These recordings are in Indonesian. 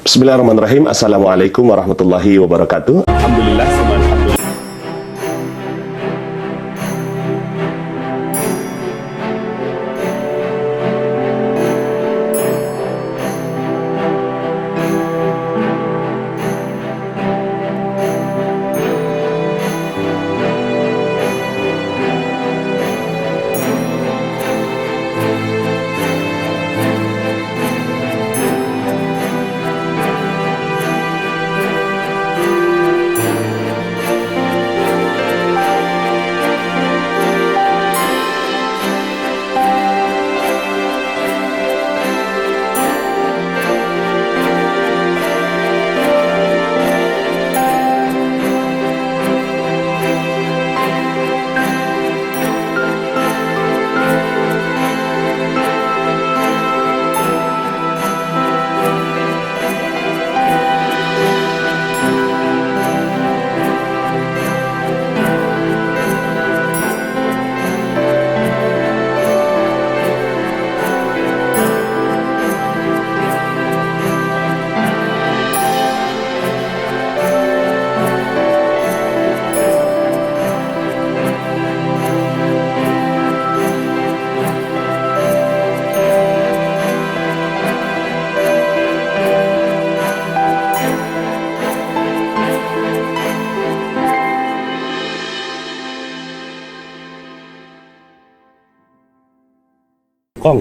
Bismillahirrahmanirrahim. Assalamualaikum warahmatullahi wabarakatuh. Alhamdulillah, alhamdulillah.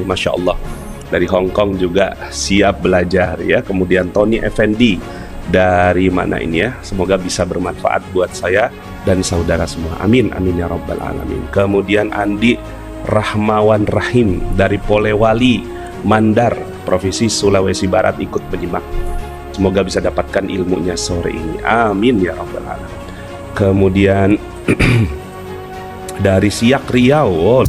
Masya Allah, dari Hong Kong juga siap belajar ya. Kemudian Tony Effendi dari mana ini ya, semoga bisa bermanfaat buat saya dan saudara semua, amin amin ya rabbal alamin. Kemudian Andi Rahmawan Rahim dari Polewali Mandar, Provinsi Sulawesi Barat ikut menyimak, semoga bisa dapatkan ilmunya sore ini, amin ya rabbal alamin. Kemudian dari Siak Riau,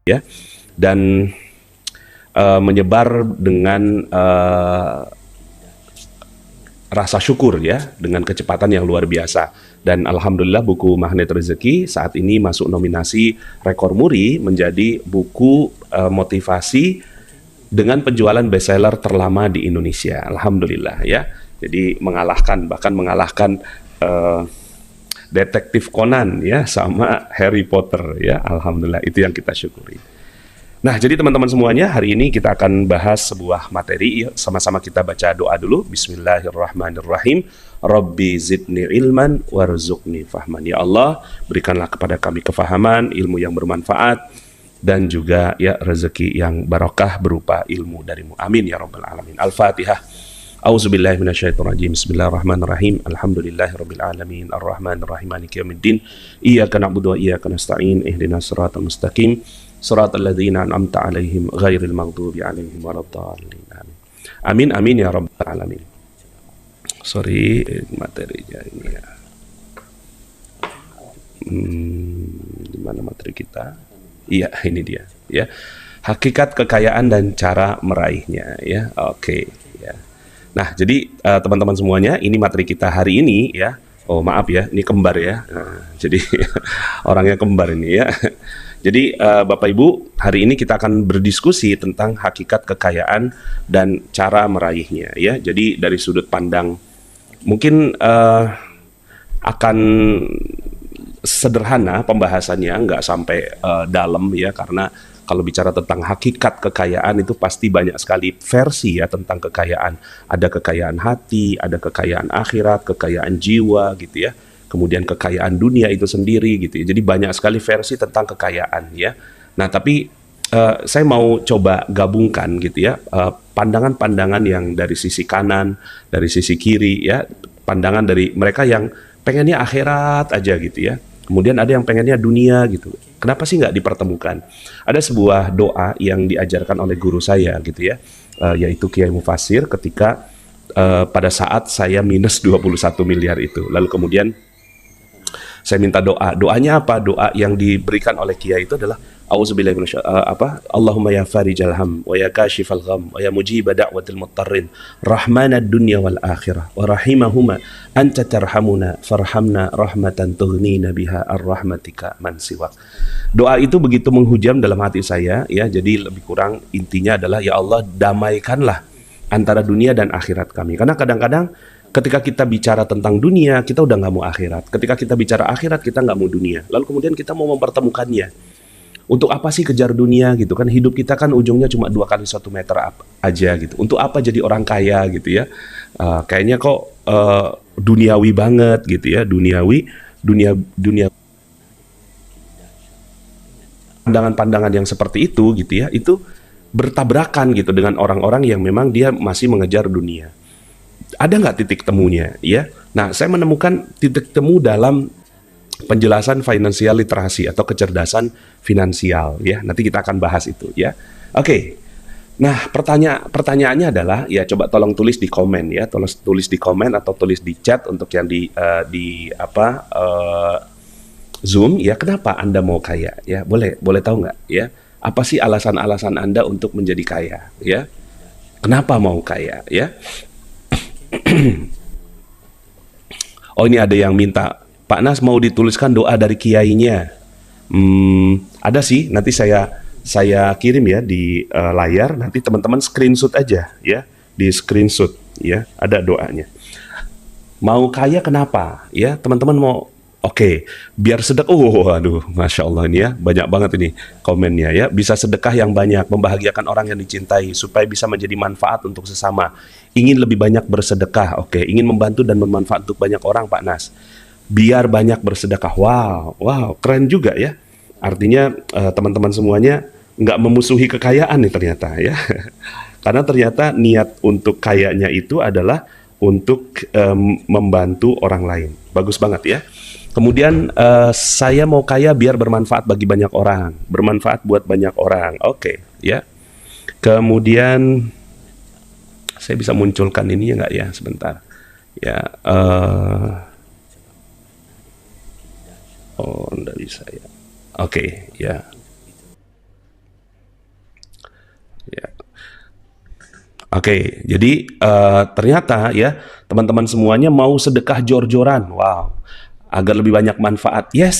ya, dan menyebar dengan rasa syukur ya, dengan kecepatan yang luar biasa. Dan alhamdulillah buku Magnet Rezeki saat ini masuk nominasi rekor muri menjadi buku motivasi dengan penjualan bestseller terlama di Indonesia. Alhamdulillah ya. Jadi bahkan mengalahkan Detektif Conan ya, sama Harry Potter ya. Alhamdulillah, itu yang kita syukuri. Nah, jadi teman-teman semuanya, hari ini kita akan bahas sebuah materi. Yuk, sama-sama kita baca doa dulu. Bismillahirrahmanirrahim. Rabbi zidni ilman warzuqni fahman. Ya Allah, berikanlah kepada kami kefahaman, ilmu yang bermanfaat, dan juga ya rezeki yang barokah berupa ilmu darimu. Amin ya rabbal alamin. Al-Fatihah. A'udzubillahi minasyaitonirrajim. Bismillahirrahmanirrahim. Alhamdulillahirabbil alamin. Arrahmanirrahim. Maliki yaumiddin. Iyyaka na'budu wa iyyaka nasta'in. Ihdinas siratal mustaqim. Siratal ladzina an'amta 'alaihim ghairil maghdubi 'alaihim waladdallin. Amin. Amin ya rabbal alamin. Sorry, materinya ini ya. Di mana materi kita? Iya, ini dia ya. Hakikat kekayaan dan cara meraihnya ya. Oke, ya. Nah, jadi teman-teman semuanya, ini materi kita hari ini ya. Oh, maaf ya, ini kembar ya. Nah, jadi orangnya kembar ini ya. Jadi Bapak Ibu, hari ini kita akan berdiskusi tentang hakikat kekayaan dan cara meraihnya ya. Jadi dari sudut pandang mungkin akan sederhana pembahasannya, nggak sampai dalam ya, karena kalau bicara tentang hakikat kekayaan itu pasti banyak sekali versi ya tentang kekayaan. Ada kekayaan hati, ada kekayaan akhirat, kekayaan jiwa gitu ya. Kemudian kekayaan dunia itu sendiri gitu ya. Jadi banyak sekali versi tentang kekayaan ya. Nah, tapi saya mau coba gabungkan gitu ya, pandangan-pandangan yang dari sisi kanan, dari sisi kiri ya, pandangan dari mereka yang pengennya akhirat aja gitu ya. Kemudian ada yang pengennya dunia gitu. Kenapa sih nggak dipertemukan? Ada sebuah doa yang diajarkan oleh guru saya gitu ya, yaitu Kiai Mufasir ketika pada saat saya minus 21 miliar itu. Lalu kemudian saya minta doa. Doanya apa? Doa yang diberikan oleh Kiai itu adalah auzubillahi Allahumma ya farijal ham wa ya kashifal gham wa ya mujiba da'watil muttarrin rahmanad dunya wal akhirah wa rahimahuma anta tarhamuna farhamna rahmatan tughnina biha ar-rahmatika man siwak. Doa itu begitu menghujam dalam hati saya ya. Jadi lebih kurang intinya adalah ya Allah, damaikanlah antara dunia dan akhirat kami. Karena kadang-kadang ketika kita bicara tentang dunia, kita udah nggak mau akhirat. Ketika kita bicara akhirat, kita nggak mau dunia. Lalu kemudian kita mau mempertemukannya. Untuk apa sih kejar dunia gitu kan? Hidup kita kan ujungnya cuma 2 kali 1 meter aja gitu. Untuk apa jadi orang kaya gitu ya? Kayaknya kok duniawi banget gitu ya. Dunia pandangan-pandangan yang seperti itu gitu ya, itu bertabrakan gitu dengan orang-orang yang memang dia masih mengejar dunia. Ada nggak titik temunya ya? Nah, saya menemukan titik temu dalam penjelasan financial literasi atau kecerdasan finansial ya. Nanti kita akan bahas itu ya. Oke. Nah, pertanyaannya adalah ya, coba tolong tulis di komen ya, tulis di komen atau tulis di chat untuk yang di Zoom ya. Kenapa Anda mau kaya ya? Boleh tahu nggak ya? Apa sih alasan-alasan Anda untuk menjadi kaya ya? Kenapa mau kaya ya? Oh, ini ada yang minta, Pak Nas mau dituliskan doa dari kiainya. Ada sih, nanti saya kirim ya di layar. Nanti teman-teman screenshot aja ya, di screenshot ya, ada doanya. Mau kaya kenapa ya, teman-teman mau? Oke, biar sedekah. Aduh, masya Allah ini ya, banyak banget ini komennya ya. Bisa sedekah yang banyak, membahagiakan orang yang dicintai, supaya bisa menjadi manfaat untuk sesama. Ingin lebih banyak bersedekah, oke. Ingin membantu dan bermanfaat untuk banyak orang, Pak Nas. Biar banyak bersedekah. Wow, keren juga ya. Artinya teman-teman semuanya nggak memusuhi kekayaan nih ternyata ya. Karena ternyata niat untuk kayanya itu adalah untuk membantu orang lain. Bagus banget ya. Kemudian saya mau kaya biar bermanfaat bagi banyak orang, bermanfaat buat banyak orang. Oke, ya. Kemudian saya bisa munculkan ini ya nggak ya, sebentar. Ya, oh nggak bisa ya. Oke, ya. Oke, jadi ternyata ya teman-teman semuanya mau sedekah jor-joran. Wow, agar lebih banyak manfaat. Yes,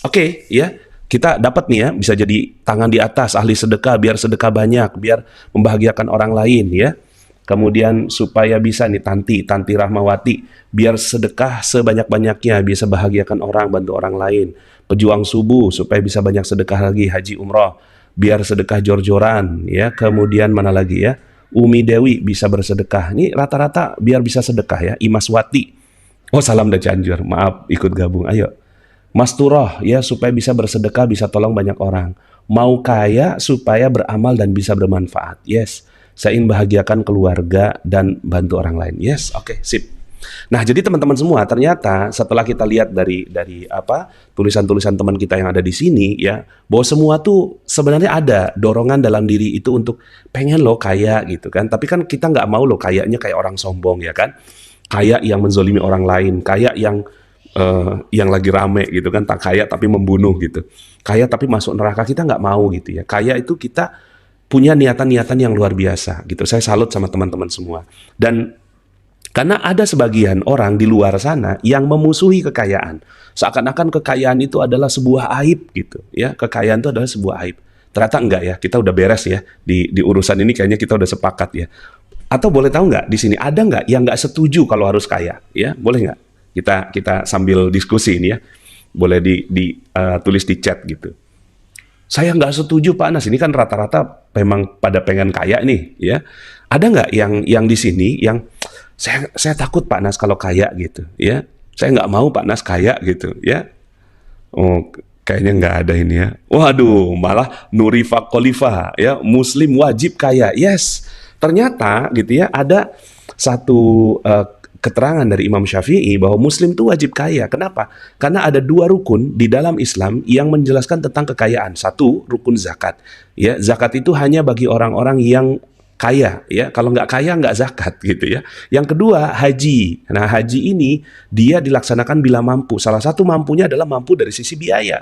oke ya. Kita dapat nih ya, bisa jadi tangan di atas, ahli sedekah, biar sedekah banyak, biar membahagiakan orang lain ya. Kemudian supaya bisa nih Tanti Rahmawati, biar sedekah sebanyak-banyaknya, bisa bahagiakan orang, bantu orang lain. Pejuang subuh, supaya bisa banyak sedekah lagi, haji umroh, biar sedekah jor-joran ya. Kemudian mana lagi ya? Umi Dewi bisa bersedekah. Ini rata-rata biar bisa sedekah ya. Imas Wati. Oh, salam dari Cianjur. Maaf ikut gabung. Ayo. Mas Turoh ya, supaya bisa bersedekah, bisa tolong banyak orang. Mau kaya supaya beramal dan bisa bermanfaat. Yes. Saya ingin bahagiakan keluarga dan bantu orang lain. Yes, oke, sip. Nah, jadi teman-teman semua, ternyata setelah kita lihat dari apa tulisan-tulisan teman kita yang ada di sini ya, bahwa semua tuh sebenarnya ada dorongan dalam diri itu untuk pengen lo kaya gitu kan. Tapi kan kita nggak mau lo kayaknya kayak orang sombong ya kan. Kaya yang menzolimi orang lain, kaya yang lagi rame gitu kan, tak kaya tapi membunuh gitu. Kaya tapi masuk neraka, kita nggak mau gitu ya. Kaya itu kita punya niatan-niatan yang luar biasa gitu. Saya salut sama teman-teman semua. Dan karena ada sebagian orang di luar sana yang memusuhi kekayaan. Seakan-akan kekayaan itu adalah sebuah aib gitu ya. Kekayaan itu adalah sebuah aib. Ternyata enggak ya. Kita udah beres ya di urusan ini, kayaknya kita udah sepakat ya. Atau boleh tahu nggak di sini ada nggak yang nggak setuju kalau harus kaya? Ya, boleh nggak? Kita sambil diskusi ini ya. Boleh tulis di chat gitu. Saya nggak setuju Pak Anas, ini kan rata-rata memang pada pengen kaya nih ya. Ada nggak yang di sini yang saya takut Pak Nas kalau kaya gitu ya. Saya nggak mau Pak Nas kaya gitu ya. Oh, kayaknya nggak ada ini ya. Waduh, malah Nurifa Khalifa ya, Muslim wajib kaya. Yes, ternyata gitu ya, ada satu keterangan dari Imam Syafi'i bahwa Muslim itu wajib kaya. Kenapa? Karena ada dua rukun di dalam Islam yang menjelaskan tentang kekayaan. Satu, rukun zakat. Ya, zakat itu hanya bagi orang-orang yang kaya. Ya, kalau nggak kaya nggak zakat gitu ya. Yang kedua, haji. Nah, haji ini dia dilaksanakan bila mampu. Salah satu mampunya adalah mampu dari sisi biaya.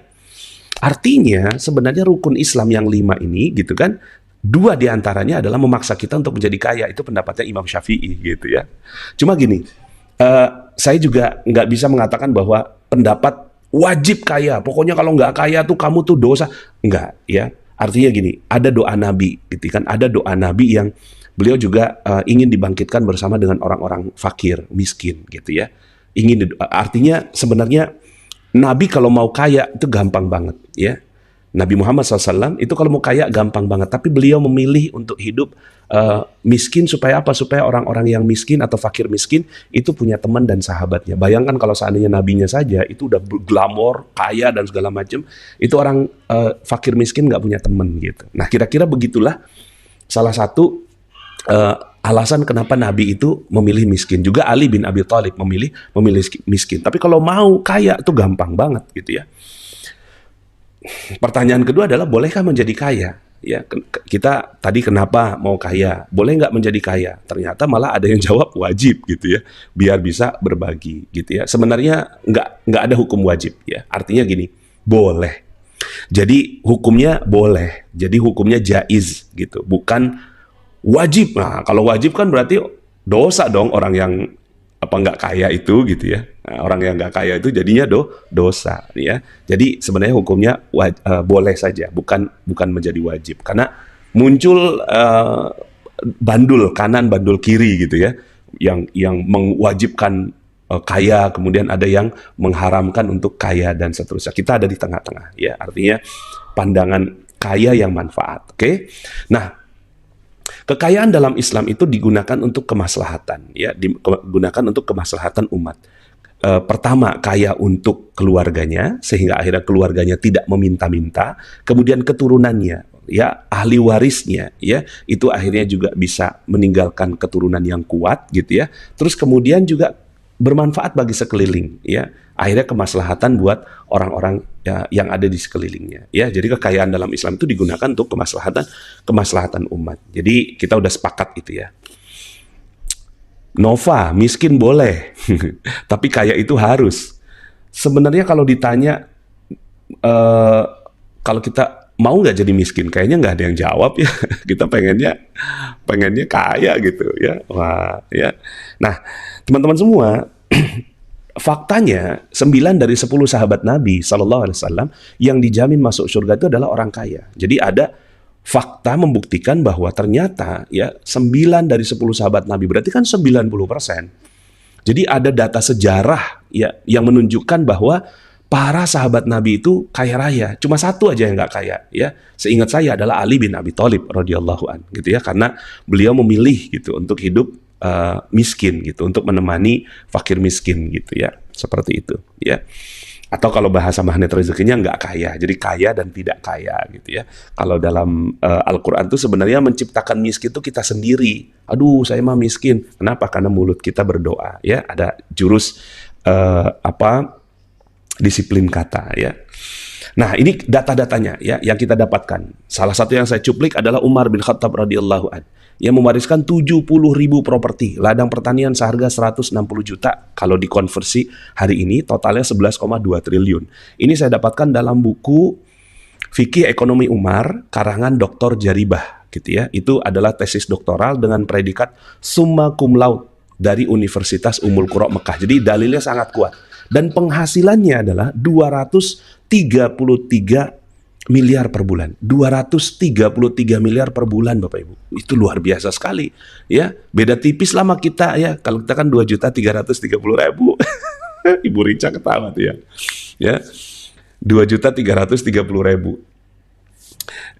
Artinya sebenarnya rukun Islam yang 5 ini gitu kan, 2 diantaranya adalah memaksa kita untuk menjadi kaya. Itu pendapatnya Imam Syafi'i gitu ya. Cuma gini, saya juga nggak bisa mengatakan bahwa pendapat wajib kaya. Pokoknya kalau nggak kaya tuh kamu tuh dosa. Nggak ya. Artinya gini, ada doa Nabi gitu kan. Ada doa Nabi yang beliau juga ingin dibangkitkan bersama dengan orang-orang fakir, miskin gitu ya. Artinya sebenarnya Nabi kalau mau kaya itu gampang banget ya. Nabi Muhammad SAW itu kalau mau kaya gampang banget, tapi beliau memilih untuk hidup miskin supaya apa? Supaya orang-orang yang miskin atau fakir miskin itu punya teman dan sahabatnya. Bayangkan kalau seandainya nabinya saja itu udah glamor, kaya dan segala macam, itu orang fakir miskin nggak punya teman gitu. Nah, kira-kira begitulah salah satu alasan kenapa Nabi itu memilih miskin. Juga Ali bin Abi Thalib memilih miskin. Tapi kalau mau kaya itu gampang banget gitu ya. Pertanyaan kedua adalah, bolehkah menjadi kaya? Ya, kita tadi kenapa mau kaya? Boleh nggak menjadi kaya? Ternyata malah ada yang jawab wajib gitu ya, biar bisa berbagi gitu ya. Sebenarnya nggak ada hukum wajib ya. Artinya gini, boleh. Jadi hukumnya boleh. Jadi hukumnya jaiz gitu, bukan wajib. Nah, kalau wajib kan berarti dosa dong orang yang nggak kaya itu gitu ya. Nah, orang yang nggak kaya itu jadinya dosa ya. Jadi sebenarnya hukumnya boleh saja, bukan menjadi wajib. Karena muncul bandul kanan, bandul kiri gitu ya, yang mewajibkan kaya, kemudian ada yang mengharamkan untuk kaya dan seterusnya. Kita ada di tengah-tengah ya. Artinya pandangan kaya yang manfaat. Oke. Nah, kekayaan dalam Islam itu digunakan untuk kemaslahatan, ya, digunakan untuk kemaslahatan umat. Pertama, kaya untuk keluarganya, sehingga akhirnya keluarganya tidak meminta-minta. Kemudian keturunannya, ya, ahli warisnya, ya, itu akhirnya juga bisa meninggalkan keturunan yang kuat, gitu ya. Terus kemudian juga bermanfaat bagi sekeliling, ya. Akhirnya kemaslahatan buat orang-orang ya, yang ada di sekelilingnya, ya. Jadi kekayaan dalam Islam itu digunakan untuk kemaslahatan umat. Jadi kita udah sepakat itu ya. Nova, miskin boleh, tapi kaya itu harus. Sebenarnya kalau ditanya, kalau kita mau nggak jadi miskin? Kayaknya nggak ada yang jawab ya. Kita pengennya kaya gitu ya. Wah ya. Nah teman-teman semua, faktanya 9 dari 10 sahabat Nabi Sallallahu Alaihi Wasallam yang dijamin masuk surga itu adalah orang kaya. Jadi ada fakta membuktikan bahwa ternyata ya 9 dari 10 sahabat Nabi, berarti kan 90%. Jadi ada data sejarah ya yang menunjukkan bahwa para sahabat Nabi itu kaya raya. Cuma satu aja yang nggak kaya ya. Seingat saya adalah Ali bin Abi Thalib radhiyallahu an gitu ya, karena beliau memilih gitu untuk hidup miskin gitu, untuk menemani fakir miskin gitu ya, seperti itu ya. Atau kalau bahasa magnet rezekinya nggak kaya, jadi kaya dan tidak kaya gitu ya. Kalau dalam Al-Quran itu sebenarnya menciptakan miskin itu kita sendiri. Aduh saya mah miskin, kenapa? Karena mulut kita berdoa ya. Ada jurus disiplin kata ya. Nah ini data-datanya ya yang kita dapatkan. Salah satu yang saya cuplik adalah Umar bin Khattab radhiyallahu an yang mewariskan 70.000 properti, ladang pertanian seharga 160 juta. Kalau dikonversi hari ini totalnya 11,2 triliun. Ini saya dapatkan dalam buku Fikih Ekonomi Umar karangan Dr. Jaribah gitu ya. Itu adalah tesis doktoral dengan predikat summa cum laude dari Universitas Ummul Qura Mekah. Jadi dalilnya sangat kuat. Dan penghasilannya adalah 233 miliar per bulan. 233 miliar per bulan Bapak Ibu. Itu luar biasa sekali ya. Beda tipis lah sama kita ya. Kalau kita kan 2.330.000. Ibu Rica ketawa tuh ya. Ya. 2.330.000.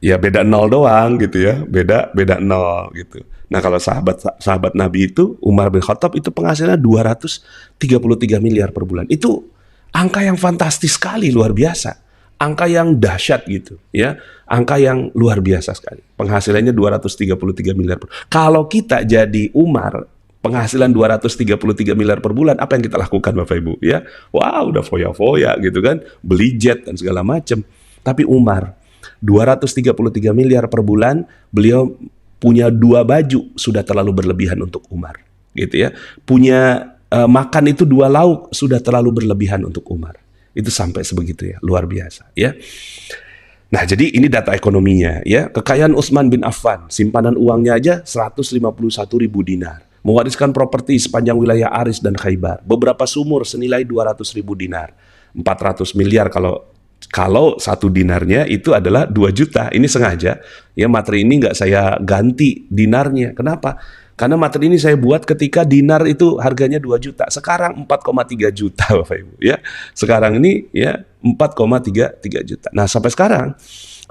Ya beda nol doang gitu ya. Beda nol gitu. Nah kalau sahabat Nabi itu Umar bin Khattab itu penghasilannya 233 miliar per bulan. Itu angka yang fantastis sekali, luar biasa. Angka yang dahsyat gitu ya. Angka yang luar biasa sekali. Penghasilannya 233 miliar per bulan. Kalau kita jadi Umar, penghasilan 233 miliar per bulan, apa yang kita lakukan Bapak Ibu ya? Wah, udah foya-foya gitu kan, beli jet dan segala macam. Tapi Umar 233 miliar per bulan, beliau punya 2 baju sudah terlalu berlebihan untuk Umar gitu ya. Punya makan itu 2 lauk sudah terlalu berlebihan untuk Umar. Itu sampai sebegitu ya, luar biasa ya. Nah, jadi ini data ekonominya ya. Kekayaan Utsman bin Affan, simpanan uangnya aja 151.000 dinar. Mewariskan properti sepanjang wilayah Aris dan Khaybar. Beberapa sumur senilai 200.000 dinar. 400 miliar kalau 1 dinarnya itu adalah 2 juta. Ini sengaja ya, materi ini nggak saya ganti dinarnya. Kenapa? Karena materi ini saya buat ketika dinar itu harganya 2 juta. Sekarang 4,3 juta Bapak Ibu ya. Sekarang ini ya 4,3 juta. Nah, sampai sekarang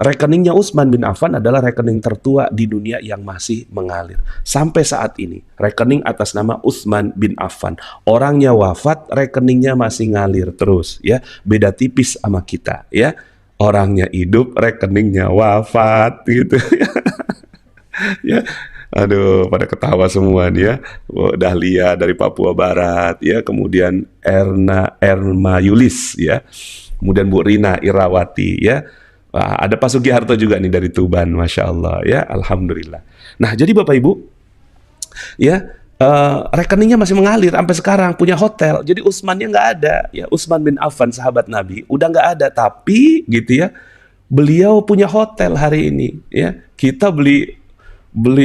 rekeningnya Utsman bin Affan adalah rekening tertua di dunia yang masih mengalir. Sampai saat ini rekening atas nama Utsman bin Affan. Orangnya wafat, rekeningnya masih ngalir terus ya. Beda tipis sama kita ya. Orangnya hidup, rekeningnya wafat gitu. Ya. Aduh, pada ketawa semua dia. Dahlia dari Papua Barat, ya. Kemudian Erma Yulis, ya. Kemudian Bu Rina Irawati, ya. Wah, ada Pak Sugiharto juga nih dari Tuban, Masya Allah, ya. Alhamdulillah. Nah, jadi Bapak Ibu, ya, rekeningnya masih mengalir sampai sekarang, punya hotel. Jadi Utsmannya nggak ada, ya. Utsman bin Affan, sahabat Nabi, udah nggak ada. Tapi, gitu ya, beliau punya hotel hari ini, ya. Kita beli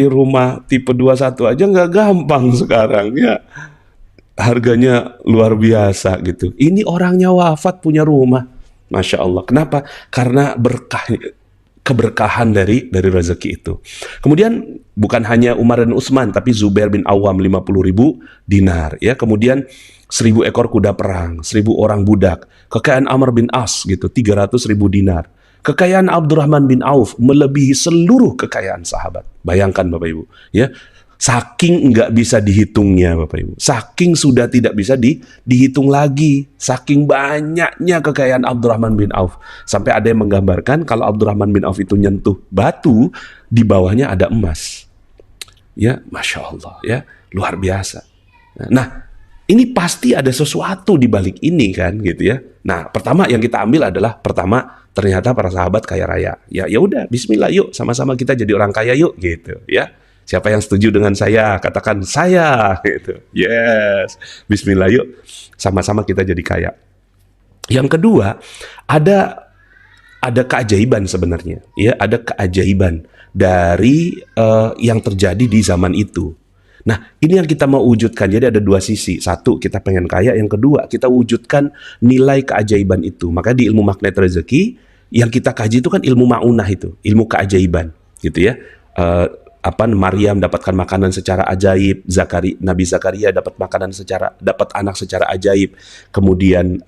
rumah tipe 21 aja nggak gampang sekarang ya, harganya luar biasa gitu. Ini orangnya wafat punya rumah, Masya Allah. Kenapa? Karena keberkahan dari rezeki itu. Kemudian bukan hanya Umar dan Utsman, tapi Zubair bin Awam 50.000 dinar ya. Kemudian 1.000 ekor kuda perang, 1.000 orang budak. Kekayaan Amr bin As gitu 300.000 dinar. Kekayaan Abdurrahman bin Auf melebihi seluruh kekayaan sahabat. Bayangkan Bapak Ibu, ya. Saking nggak bisa dihitungnya Bapak Ibu. Saking sudah tidak bisa dihitung lagi. Saking banyaknya kekayaan Abdurrahman bin Auf. Sampai ada yang menggambarkan kalau Abdurrahman bin Auf itu nyentuh batu, di bawahnya ada emas. Ya, Masya Allah, ya. Luar biasa. Nah, ini pasti ada sesuatu di balik ini kan, gitu ya. Nah, pertama yang kita ambil adalah ternyata para sahabat kaya raya. Ya udah, bismillah yuk, sama-sama kita jadi orang kaya yuk gitu ya. Siapa yang setuju dengan saya? Katakan saya gitu. Yes. Bismillah yuk, sama-sama kita jadi kaya. Yang kedua, ada ada keajaiban sebenarnya, ya, ada keajaiban dari yang terjadi di zaman itu. Nah, ini yang kita mau wujudkan. Jadi ada dua sisi. Satu, kita pengen kaya. Yang kedua, kita wujudkan nilai keajaiban itu. Maka di ilmu magnet rezeki, yang kita kaji itu kan ilmu ma'unah itu, ilmu keajaiban, gitu ya. Maryam dapatkan makanan secara ajaib, Nabi Zakaria dapat anak secara ajaib. Kemudian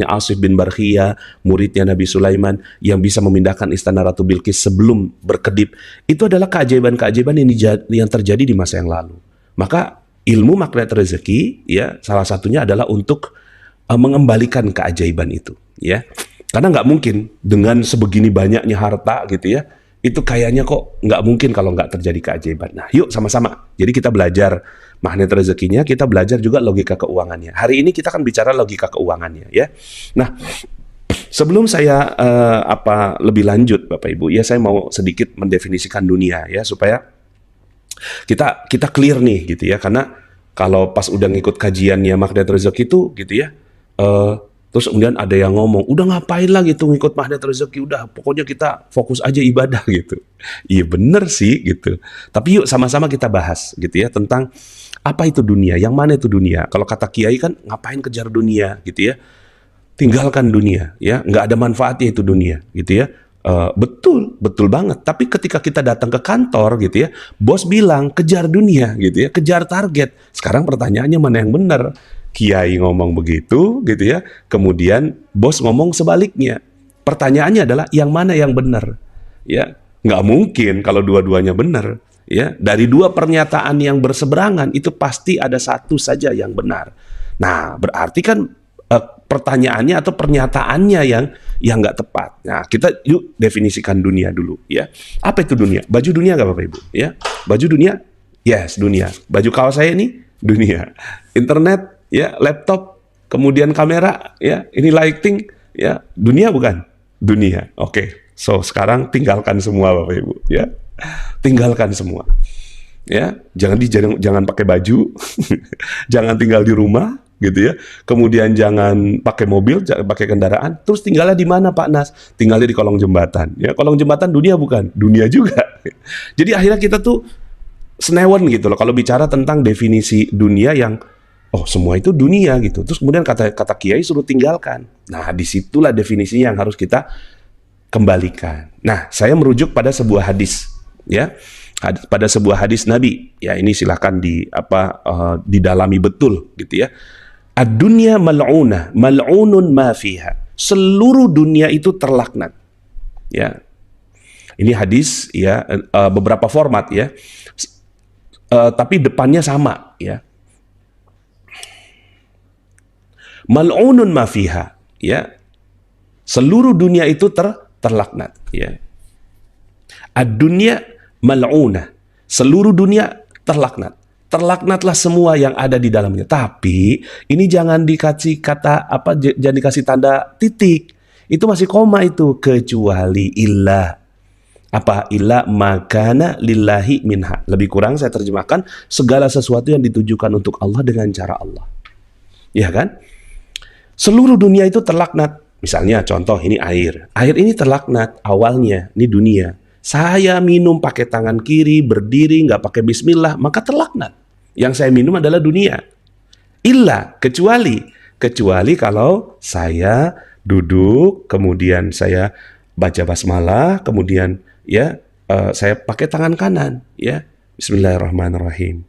Asif bin Barkhia, muridnya Nabi Sulaiman yang bisa memindahkan istana Ratu Bilqis sebelum berkedip. Itu adalah keajaiban-keajaiban yang terjadi di masa yang lalu. Maka ilmu magnet rezeki, ya, salah satunya adalah untuk mengembalikan keajaiban itu, ya. Karena nggak mungkin dengan sebegini banyaknya harta, gitu ya, itu kayaknya kok nggak mungkin kalau nggak terjadi keajaiban. Nah, yuk sama-sama. Jadi kita belajar magnet rezekinya, kita belajar juga logika keuangannya. Hari ini kita akan bicara logika keuangannya, ya. Nah, sebelum saya lebih lanjut, Bapak Ibu, ya, saya mau sedikit mendefinisikan dunia, ya, supaya kita clear nih, gitu ya. Karena kalau pas udah ngikut kajiannya magnet rezeki itu, gitu ya, terus kemudian ada yang ngomong, udah ngapain lah gitu ngikut magnet rezeki, udah pokoknya kita fokus aja ibadah gitu. Iya bener sih gitu. Tapi yuk sama-sama kita bahas gitu ya tentang apa itu dunia, yang mana itu dunia. Kalau kata Kiai kan ngapain kejar dunia gitu ya. Tinggalkan dunia ya, nggak ada manfaatnya itu dunia gitu ya. Betul banget. Tapi ketika kita datang ke kantor gitu ya, bos bilang kejar dunia gitu ya, kejar target. Sekarang pertanyaannya mana yang benar? Kiai ngomong begitu gitu ya, kemudian bos ngomong sebaliknya. Pertanyaannya adalah yang mana yang benar? Ya, nggak mungkin kalau dua-duanya benar. Ya, dari dua pernyataan yang berseberangan itu pasti ada satu saja yang benar. Nah, berarti kan pertanyaannya atau pernyataannya yang nggak tepat. Nah, kita yuk definisikan dunia dulu ya. Apa itu dunia? Baju dunia nggak Bapak Ibu? Ya, baju dunia? Yes, dunia. Baju kaos saya ini dunia. Internet, ya, laptop, kemudian kamera, ya, ini lighting, ya, dunia bukan? Dunia. Oke. So, sekarang tinggalkan semua Bapak Ibu, ya. Tinggalkan semua. Ya, jangan pakai baju. Jangan tinggal di rumah, gitu ya. Kemudian jangan pakai mobil, jangan pakai kendaraan. Terus tinggalnya di mana Pak Nas? Tinggalnya di kolong jembatan. Ya, kolong jembatan dunia bukan? Dunia juga. Jadi akhirnya kita tuh senewan gitu loh kalau bicara tentang definisi dunia yang oh semua itu dunia gitu. Terus kemudian kata Kiai suruh tinggalkan. Nah disitulah definisinya yang harus kita kembalikan. Nah saya merujuk pada sebuah hadis, ya, pada sebuah hadis Nabi. Ya ini silahkan didalami betul gitu ya. Ad-dunya mal'unah, mal'unun ma fiha. Seluruh dunia itu terlaknat. Ya. Ini hadis ya beberapa format ya. Tapi depannya sama ya. Mal'unun ma fiha, ya. Seluruh dunia itu terlaknat, ya. Ad-dunya mal'unah. Seluruh dunia terlaknat. Terlaknatlah semua yang ada di dalamnya. Tapi ini jangan dikasih jangan dikasih tanda titik. Itu masih koma itu, kecuali illa illa makana lillahi minha. Lebih kurang saya terjemahkan segala sesuatu yang ditujukan untuk Allah dengan cara Allah. Ya kan? Seluruh dunia itu terlaknat. Misalnya contoh ini air. Air ini terlaknat awalnya, ini dunia. Saya minum pakai tangan kiri, berdiri, nggak pakai bismillah, maka terlaknat. Yang saya minum adalah dunia. Illa, kecuali kalau saya duduk, kemudian saya baca basmalah, kemudian ya saya pakai tangan kanan, ya. Bismillahirrahmanirrahim.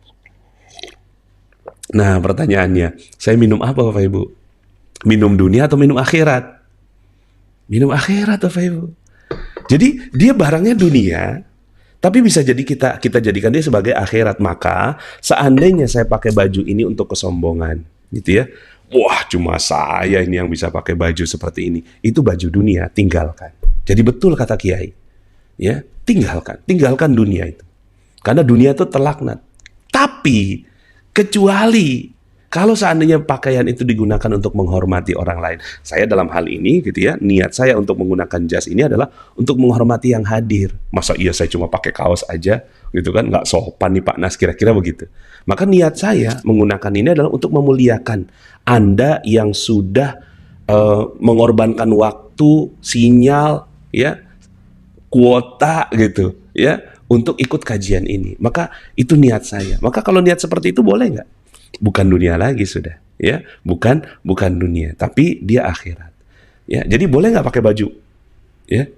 Nah, pertanyaannya, saya minum apa Bapak Ibu? Minum dunia atau minum akhirat? Minum akhirat Bapak Ibu. Jadi dia barangnya dunia, tapi bisa jadi kita jadikan dia sebagai akhirat. Maka seandainya saya pakai baju ini untuk kesombongan, gitu ya. Wah, cuma saya ini yang bisa pakai baju seperti ini. Itu baju dunia, tinggalkan. Jadi betul kata Kiai. Ya, tinggalkan dunia itu. Karena dunia itu terlaknat. Tapi kecuali kalau seandainya pakaian itu digunakan untuk menghormati orang lain. Saya dalam hal ini gitu ya, niat saya untuk menggunakan jas ini adalah untuk menghormati yang hadir. Masa iya saya cuma pakai kaos aja gitu kan, nggak sopan nih Pak Nas, kira-kira begitu. Maka niat saya menggunakan ini adalah untuk memuliakan Anda yang sudah mengorbankan waktu, sinyal, ya, kuota gitu, ya, untuk ikut kajian ini. Maka itu niat saya. Maka kalau niat seperti itu boleh nggak? Bukan dunia lagi sudah, ya, bukan dunia, tapi dia akhirat. Ya, jadi boleh nggak pakai baju? Ya,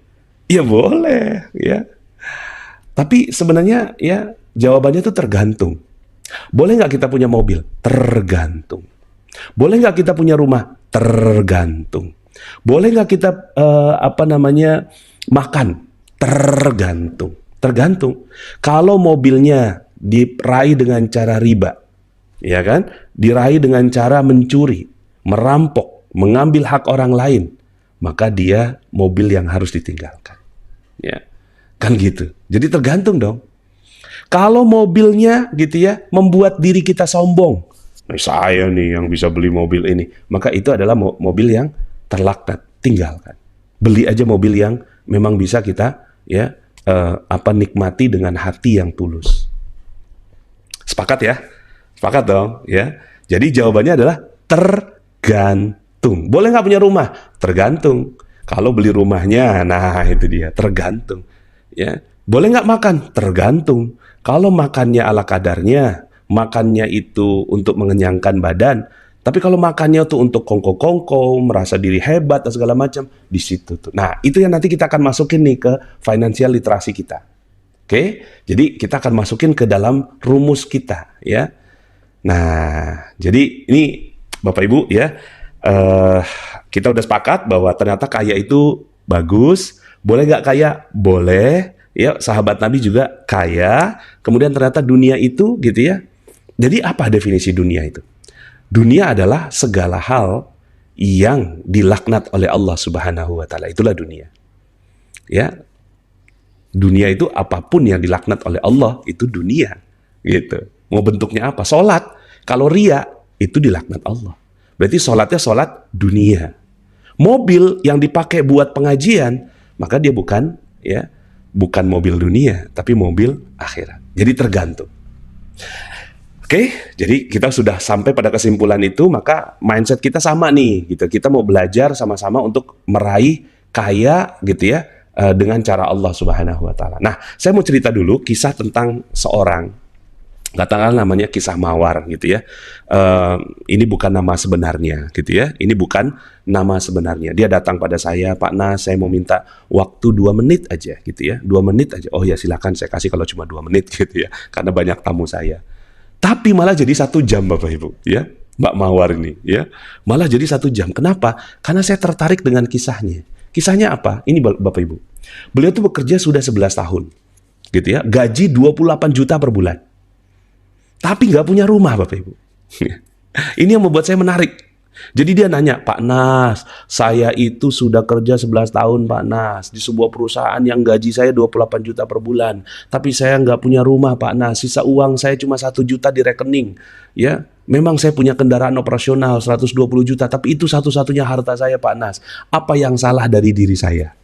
ya boleh, ya. Tapi sebenarnya ya jawabannya itu tergantung. Boleh nggak kita punya mobil? Tergantung. Boleh nggak kita punya rumah? Tergantung. Boleh nggak kita makan? Tergantung. Tergantung. Kalau mobilnya diraih dengan cara riba, ya kan? Diraih dengan cara mencuri, merampok, mengambil hak orang lain, maka dia mobil yang harus ditinggalkan. Ya, kan gitu. Jadi tergantung dong. Kalau mobilnya gitu ya membuat diri kita sombong, nah, saya nih yang bisa beli mobil ini, maka itu adalah mobil yang terlaknat, tinggalkan. Beli aja mobil yang memang bisa kita ya nikmati dengan hati yang tulus. Sepakat ya? Sepakat dong ya. Jadi jawabannya adalah tergantung. Boleh nggak punya rumah? Tergantung. Kalau beli rumahnya, nah itu dia, tergantung. Ya, boleh nggak makan? Tergantung. Kalau makannya ala kadarnya, makannya itu untuk mengenyangkan badan, tapi kalau makannya tuh untuk kongko-kongko, merasa diri hebat dan segala macam, di situ tuh. Nah, itu yang nanti kita akan masukin nih ke financial literasi kita. Oke? Jadi kita akan masukin ke dalam rumus kita, ya. Nah, jadi ini Bapak Ibu ya, kita udah sepakat bahwa ternyata kaya itu bagus. Boleh nggak kaya? Boleh. Ya, sahabat Nabi juga kaya. Kemudian ternyata dunia itu gitu ya. Jadi apa definisi dunia itu? Dunia adalah segala hal yang dilaknat oleh Allah Subhanahu wa taala. Itulah dunia. Ya. Dunia itu apapun yang dilaknat oleh Allah itu dunia. Gitu. Mau bentuknya apa? Salat. Kalau riya itu dilaknat Allah. Berarti salatnya salat dunia. Mobil yang dipakai buat pengajian, maka dia bukan mobil dunia, tapi mobil akhirat. Jadi tergantung. Oke, jadi kita sudah sampai pada kesimpulan itu, maka mindset kita sama nih, gitu. Kita mau belajar sama-sama untuk meraih kaya, gitu ya, dengan cara Allah Subhanahu wa taala. Nah, saya mau cerita dulu kisah tentang seorang, katakanlah namanya kisah Mawar, gitu ya. Ini bukan nama sebenarnya, gitu ya. Ini bukan nama sebenarnya. Dia datang pada saya, Pak Nas, saya mau minta waktu 2 menit aja, gitu ya. 2 menit aja. Oh ya silakan, saya kasih kalau cuma 2 menit, gitu ya. Karena banyak tamu saya. Tapi malah jadi 1 jam, Bapak Ibu, ya. Mbak Mawar ini, ya. Malah jadi 1 jam. Kenapa? Karena saya tertarik dengan kisahnya. Kisahnya apa? Ini Bapak Ibu. Beliau tuh bekerja sudah 11 tahun, gitu ya. Gaji 28 juta per bulan. Tapi nggak punya rumah, Bapak Ibu. Ini yang membuat saya menarik. Jadi dia nanya, Pak Nas, saya itu sudah kerja 11 tahun, Pak Nas, di sebuah perusahaan yang gaji saya 28 juta per bulan. Tapi saya nggak punya rumah, Pak Nas. Sisa uang saya cuma 1 juta di rekening. Ya, memang saya punya kendaraan operasional 120 juta, tapi itu satu-satunya harta saya, Pak Nas. Apa yang salah dari diri saya?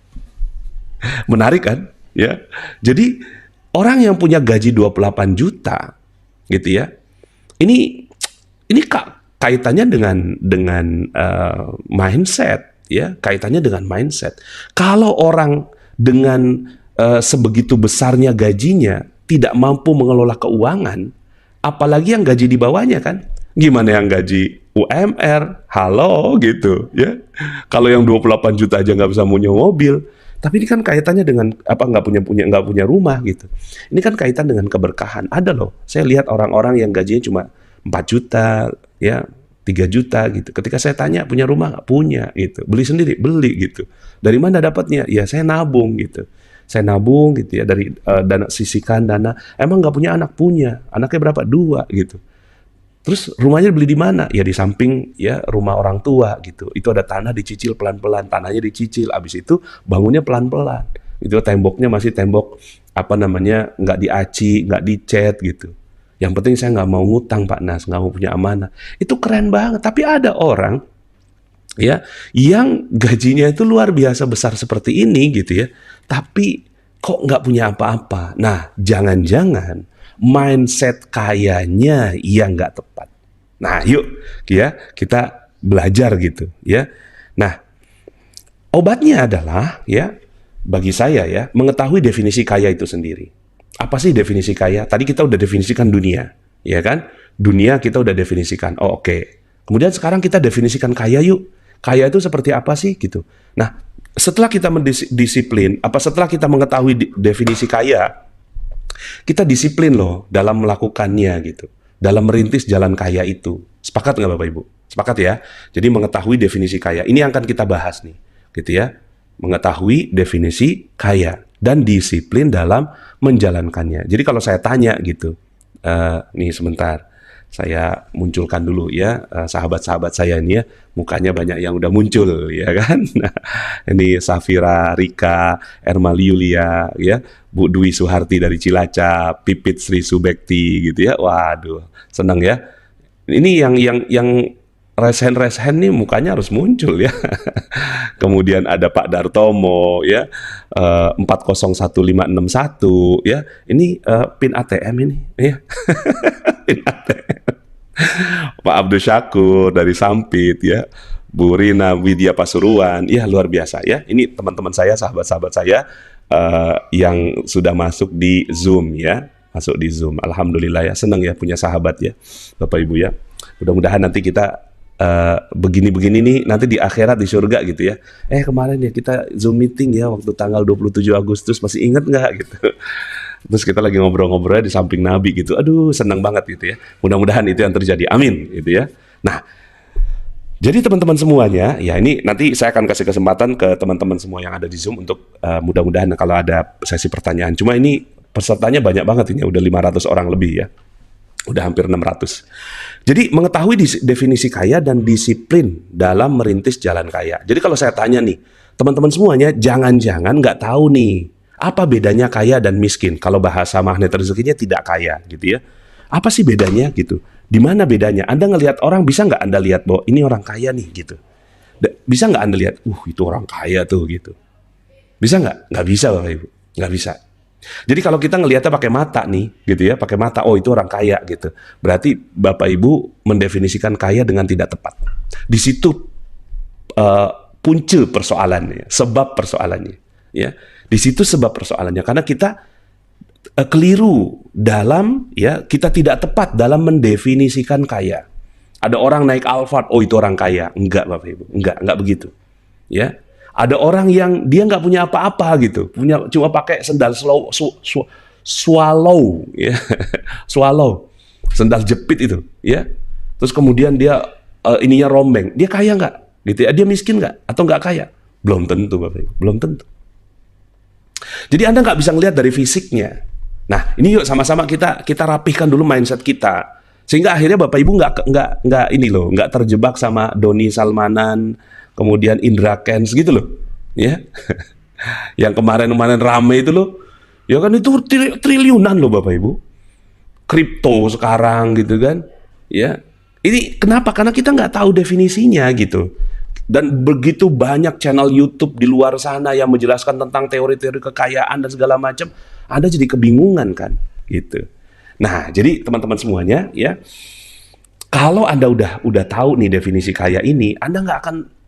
Menarik kan? Ya. Jadi orang yang punya gaji 28 juta, gitu ya. Ini kaitannya dengan mindset, ya, kaitannya dengan mindset. Kalau orang dengan sebegitu besarnya gajinya tidak mampu mengelola keuangan, apalagi yang gaji di bawahnya kan? Gimana yang gaji UMR? Halo gitu, ya. Kalau yang 28 juta aja nggak bisa punya mobil. Tapi ini kan kaitannya dengan nggak punya rumah gitu. Ini kan kaitan dengan keberkahan. Ada loh, saya lihat orang-orang yang gajinya cuma 4 juta, ya 3 juta gitu. Ketika saya tanya punya rumah nggak? Punya gitu. Beli sendiri? Beli gitu. Dari mana dapatnya? Ya saya nabung gitu. Saya nabung gitu ya dari sisihkan dana. Emang nggak punya anak? Punya. Anaknya berapa? 2 gitu. Terus rumahnya beli di mana? Ya di samping ya rumah orang tua gitu. Itu ada tanah dicicil pelan-pelan, tanahnya dicicil. Abis itu bangunnya pelan-pelan. Itu temboknya masih tembok nggak diaci, nggak dicat gitu. Yang penting saya nggak mau ngutang, Pak Nas, nggak mau punya amanah. Itu keren banget. Tapi ada orang ya yang gajinya itu luar biasa besar seperti ini gitu ya. Tapi kok nggak punya apa-apa. Nah, jangan-jangan mindset kayanya yang nggak tepat. Nah, yuk ya kita belajar gitu ya. Nah, obatnya adalah ya bagi saya ya mengetahui definisi kaya itu sendiri. Apa sih definisi kaya? Tadi kita udah definisikan dunia, ya kan? Dunia kita udah definisikan. Oh, oke. Kemudian sekarang kita definisikan kaya yuk. Kaya itu seperti apa sih gitu. Nah, setelah kita mendisiplin, setelah kita mengetahui definisi kaya, kita disiplin loh dalam melakukannya gitu. Dalam merintis jalan kaya itu. Sepakat nggak Bapak Ibu? Sepakat ya? Jadi mengetahui definisi kaya. Ini yang akan kita bahas nih, gitu ya. Mengetahui definisi kaya dan disiplin dalam menjalankannya. Jadi kalau saya tanya gitu, nih sebentar, saya munculkan dulu ya sahabat-sahabat saya ini ya, mukanya banyak yang udah muncul ya kan. Nah, ini Safira, Rika, Ermal Yulia ya, Bu Dwi Suharti dari Cilacap, Pipit Sri Subekti gitu ya. Waduh, senang ya. Ini yang resen-resen nih mukanya harus muncul ya. Kemudian ada Pak Dartomo ya, 401561 ya. Ini pin ATM ini ya. Pin ATM. Pak Abdul Syakur dari Sampit ya. Bu Rina Widya Pasuruan, ya luar biasa ya. Ini teman-teman saya, sahabat-sahabat saya yang sudah masuk di Zoom ya. Masuk di Zoom. Alhamdulillah ya, senang ya punya sahabat ya, Bapak Ibu ya. Mudah-mudahan nanti kita begini-begini nih nanti di akhirat di surga gitu ya. Kemarin ya kita Zoom meeting ya waktu tanggal 27 Agustus, masih ingat nggak gitu. Terus kita lagi ngobrol-ngobrol di samping Nabi gitu. Aduh, senang banget gitu ya. Mudah-mudahan itu yang terjadi. Amin gitu ya. Nah, jadi teman-teman semuanya, ya ini nanti saya akan kasih kesempatan ke teman-teman semua yang ada di Zoom untuk mudah-mudahan kalau ada sesi pertanyaan. Cuma ini pesertanya banyak banget ini, udah 500 orang lebih ya. Udah hampir 600. Jadi mengetahui definisi kaya dan disiplin dalam merintis jalan kaya. Jadi kalau saya tanya nih, teman-teman semuanya jangan-jangan nggak tahu nih, apa bedanya kaya dan miskin? Kalau bahasa magnet rezekinya tidak kaya gitu ya. Apa sih bedanya gitu? Di mana bedanya? Anda ngelihat orang, bisa nggak Anda lihat bahwa ini orang kaya nih gitu? Bisa nggak Anda lihat, itu orang kaya tuh gitu? Bisa nggak? Nggak bisa Bapak Ibu. Nggak bisa. Jadi kalau kita ngelihatnya pakai mata nih, gitu ya, pakai mata, oh itu orang kaya gitu. Berarti Bapak Ibu mendefinisikan kaya dengan tidak tepat. Di situ punca persoalannya, sebab persoalannya, ya. Di situ sebab persoalannya, karena kita keliru dalam, ya, kita tidak tepat dalam mendefinisikan kaya. Ada orang naik Alphard, oh itu orang kaya. Enggak Bapak Ibu, enggak begitu, ya. Ada orang yang dia nggak punya apa-apa gitu, cuma pakai sendal swallow, ya, swallow, sendal jepit itu, ya. Terus kemudian dia ininya rombeng, dia kaya nggak? Gitu ya? Dia miskin nggak? Atau nggak kaya? Belum tentu, Bapak Ibu, belum tentu. Jadi Anda nggak bisa ngelihat dari fisiknya. Nah, ini yuk sama-sama kita rapihkan dulu mindset kita, sehingga akhirnya Bapak Ibu nggak terjebak sama Doni Salmanan, kemudian Indra Kents gitu loh, ya. Yang kemarin rame itu loh, ya kan itu triliunan loh Bapak Ibu. Kripto sekarang gitu kan, ya. Ini kenapa? Karena kita nggak tahu definisinya gitu. Dan begitu banyak channel YouTube di luar sana yang menjelaskan tentang teori-teori kekayaan dan segala macam, Anda jadi kebingungan kan, gitu. Nah, jadi teman-teman semuanya, ya, kalau Anda udah tahu nih definisi kaya ini, Anda nggak akan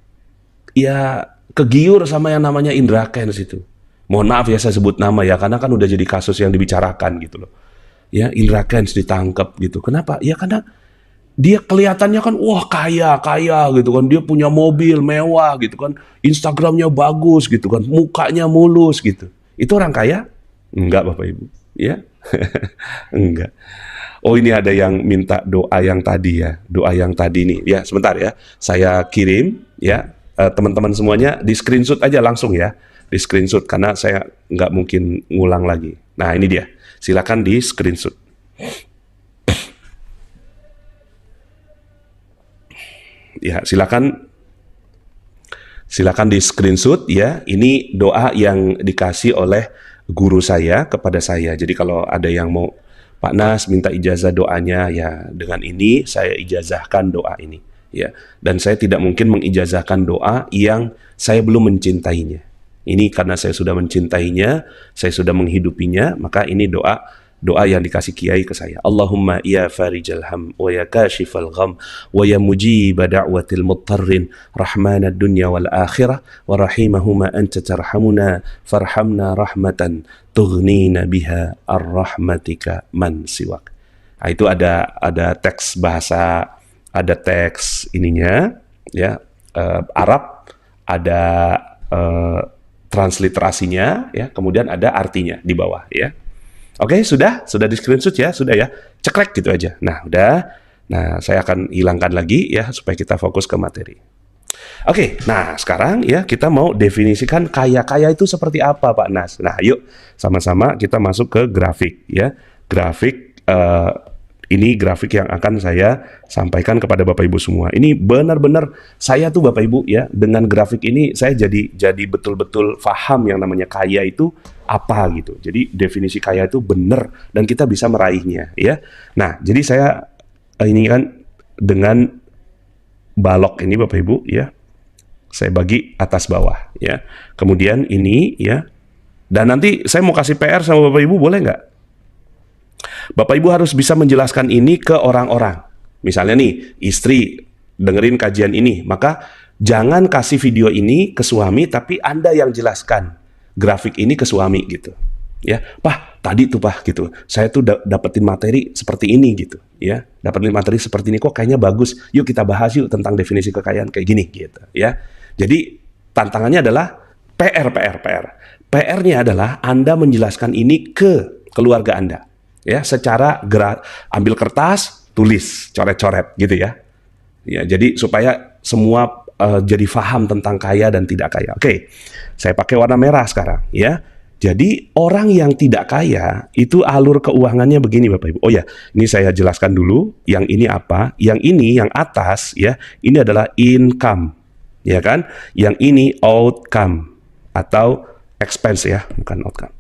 ya kegiur sama yang namanya Indra Kents itu. Mohon maaf ya saya sebut nama ya, karena kan udah jadi kasus yang dibicarakan gitu loh. Ya, Indra Kents ditangkap gitu. Kenapa? Ya karena dia kelihatannya kan wah kaya gitu kan. Dia punya mobil mewah gitu kan. Instagramnya bagus gitu kan. Mukanya mulus gitu. Itu orang kaya? Enggak Bapak Ibu. Ya? Enggak. Oh ini ada yang minta doa yang tadi ya. Doa yang tadi nih. Ya sebentar ya. Saya kirim ya. Teman-teman semuanya di screenshot aja langsung ya, di screenshot karena saya nggak mungkin ngulang lagi. Nah ini dia, silakan di screenshot. Ya silakan di screenshot ya. Ini doa yang dikasih oleh guru saya kepada saya. Jadi kalau ada yang mau Pak Nas minta ijazah doanya ya, dengan ini saya ijazahkan doa ini. Ya, dan saya tidak mungkin mengijazahkan doa yang saya belum mencintainya. Ini karena saya sudah mencintainya, saya sudah menghidupinya, maka ini doa doa yang dikasih kiai ke saya. Allahumma ya farijal ham wa ya kashifal gham wa ya mujiba da'watil muttarrin rahmanad dunya wal akhirah wa rahimahuma anta tarhamuna farhamna rahmatan tughnina biha ar-rahmatika man siwak. Nah, itu ada teks bahasa, ada teks ininya ya, Arab, ada transliterasinya ya, kemudian ada artinya di bawah ya. Oke, sudah di screenshot ya, sudah ya. Cekrek gitu aja. Nah, udah. Nah, saya akan hilangkan lagi ya supaya kita fokus ke materi. Oke, nah sekarang ya kita mau definisikan kaya itu seperti apa, Pak Nas. Nah, yuk sama-sama kita masuk ke grafik ya. Grafik ini grafik yang akan saya sampaikan kepada Bapak Ibu semua. Ini benar-benar saya tuh Bapak Ibu ya, dengan grafik ini saya jadi betul-betul paham yang namanya kaya itu apa gitu. Jadi definisi kaya itu benar dan kita bisa meraihnya ya. Nah, jadi saya ini kan dengan balok ini Bapak Ibu ya. Saya bagi atas bawah ya. Kemudian ini ya. Dan nanti saya mau kasih PR sama Bapak Ibu, boleh nggak? Bapak Ibu harus bisa menjelaskan ini ke orang-orang. Misalnya nih, istri dengerin kajian ini, maka jangan kasih video ini ke suami, tapi Anda yang jelaskan grafik ini ke suami gitu. Ya, Pak, tadi tuh Pak gitu. Saya tuh dapetin materi seperti ini gitu, ya. Dapetin materi seperti ini kok kayaknya bagus. Yuk kita bahas yuk tentang definisi kekayaan kayak gini gitu, ya. Jadi tantangannya adalah PR. PR-nya adalah Anda menjelaskan ini ke keluarga Anda. Ya, secara ambil kertas, tulis, coret-coret gitu ya. Ya, jadi supaya semua jadi paham tentang kaya dan tidak kaya. Oke, saya pakai warna merah sekarang ya. Jadi orang yang tidak kaya itu alur keuangannya begini Bapak Ibu. Oh ya, ini saya jelaskan dulu. Yang ini apa? Yang ini yang atas ya, ini adalah income, ya kan? Yang ini outcome atau expense ya, bukan outcome.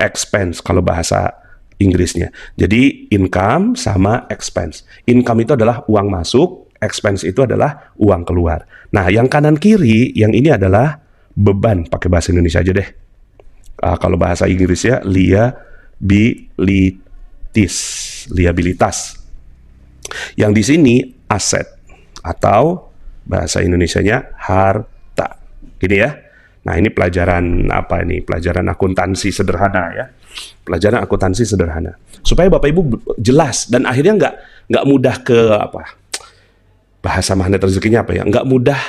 Expense kalau bahasa Inggrisnya. Jadi income sama expense. Income itu adalah uang masuk, expense itu adalah uang keluar. Nah, yang kanan kiri, yang ini adalah beban. Pakai bahasa Indonesia aja deh. Kalau bahasa Inggrisnya liabilitas. Yang di sini aset atau bahasa Indonesianya harta. Gini ya. Nah, ini pelajaran apa ini? Pelajaran akuntansi sederhana ya. Pelajaran akuntansi sederhana. Supaya Bapak Ibu jelas dan akhirnya nggak mudah ke apa? Bahasa magnet rezekinya apa ya? Nggak mudah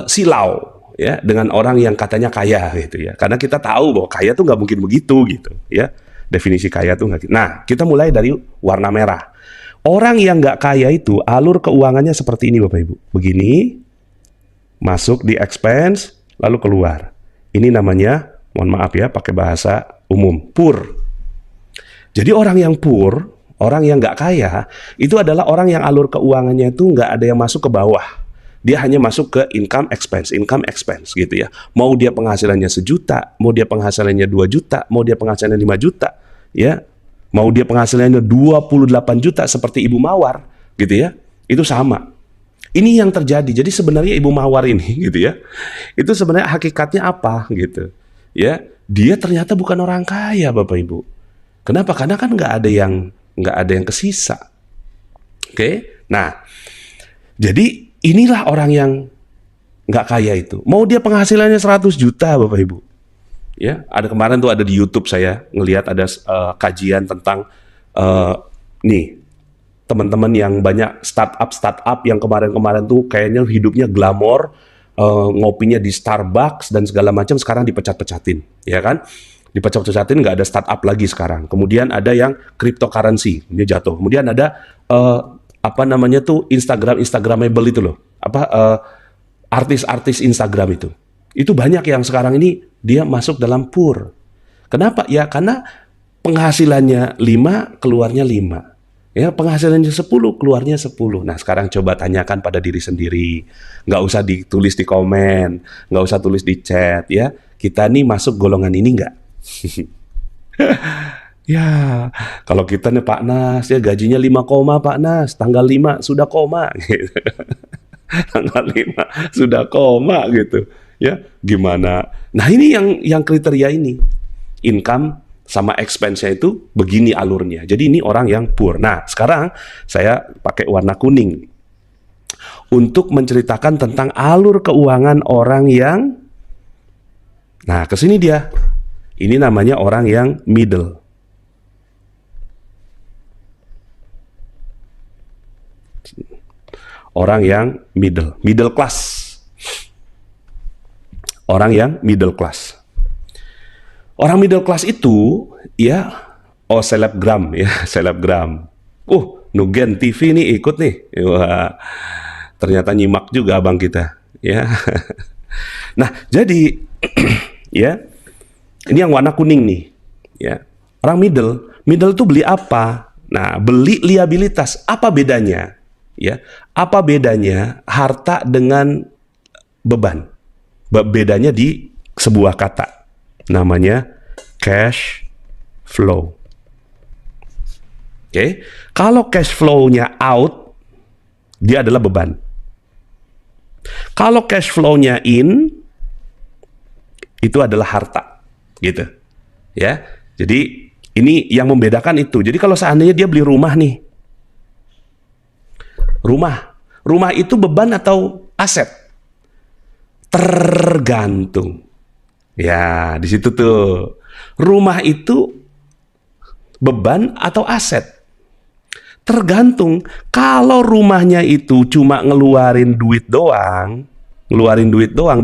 silau ya dengan orang yang katanya kaya gitu ya. Karena kita tahu bahwa kaya tuh nggak mungkin begitu gitu ya. Definisi kaya tuh nggak gitu. Nah, kita mulai dari warna merah. Orang yang nggak kaya itu alur keuangannya seperti ini Bapak Ibu. Begini, masuk di expense, lalu keluar. Ini namanya, mohon maaf ya, pakai bahasa umum, poor. Jadi orang yang poor, orang yang nggak kaya, itu adalah orang yang alur keuangannya itu nggak ada yang masuk ke bawah. Dia hanya masuk ke income expense gitu ya. Mau dia penghasilannya 1 juta, mau dia penghasilannya 2 juta, mau dia penghasilannya 5 juta, ya. Mau dia penghasilannya 28 juta seperti Ibu Mawar, gitu ya. Itu sama. Ini yang terjadi. Jadi sebenarnya Ibu Mawar ini gitu ya. Itu sebenarnya hakikatnya apa gitu. Ya, dia ternyata bukan orang kaya Bapak Ibu. Kenapa? Karena kan nggak ada yang kesisa. Oke? Nah, jadi inilah orang yang nggak kaya itu. Mau dia penghasilannya 100 juta Bapak Ibu. Ya, ada kemarin tuh ada di YouTube saya ngelihat ada kajian tentang nih teman-teman yang banyak startup yang kemarin tuh kayaknya hidupnya glamor, ngopinya di Starbucks dan segala macam, sekarang dipecat-pecatin, ya kan? Dipecat-pecatin, nggak ada startup lagi sekarang. Kemudian ada yang cryptocurrency, dia jatuh. Kemudian ada apa namanya tuh Instagramable itu loh, artis-artis Instagram itu banyak yang sekarang ini dia masuk dalam poor. Kenapa? Ya karena penghasilannya 5, keluarnya 5. Ya, penghasilannya 10, keluarnya 10. Nah, sekarang coba tanyakan pada diri sendiri. Nggak usah ditulis di komen, nggak usah tulis di chat ya. Kita nih masuk golongan ini nggak? Ya, kalau kita nih Pak Nas, ya gajinya 5 koma Pak Nas, tanggal 5 sudah koma gitu. Tanggal 5 sudah koma gitu. Ya, gimana? Nah, ini yang kriteria ini. Income, sama expense-nya itu begini alurnya. Jadi ini orang yang poor. Nah, sekarang saya pakai warna kuning untuk menceritakan tentang alur keuangan orang yang, nah kesini dia. Ini namanya orang yang middle. Orang yang middle class. Orang yang middle class. Orang middle class itu, ya, selebgram, ya, selebgram. Nugen TV nih ikut nih. Wah, ternyata nyimak juga abang kita, ya. Nah, jadi, ya, ini yang warna kuning nih, ya. Orang middle tuh beli apa? Nah, beli liabilitas. Apa bedanya? Ya, apa bedanya harta dengan beban? Bedanya di sebuah kata, namanya cash flow. Oke, kalau cash flow-nya out, dia adalah beban. Kalau cash flow-nya in, itu adalah harta, gitu. Ya, jadi ini yang membedakan itu. Jadi kalau seandainya dia beli rumah nih, rumah itu beban atau aset? Tergantung. Ya, di situ tuh. Rumah itu beban atau aset? Tergantung. Kalau rumahnya itu cuma ngeluarin duit doang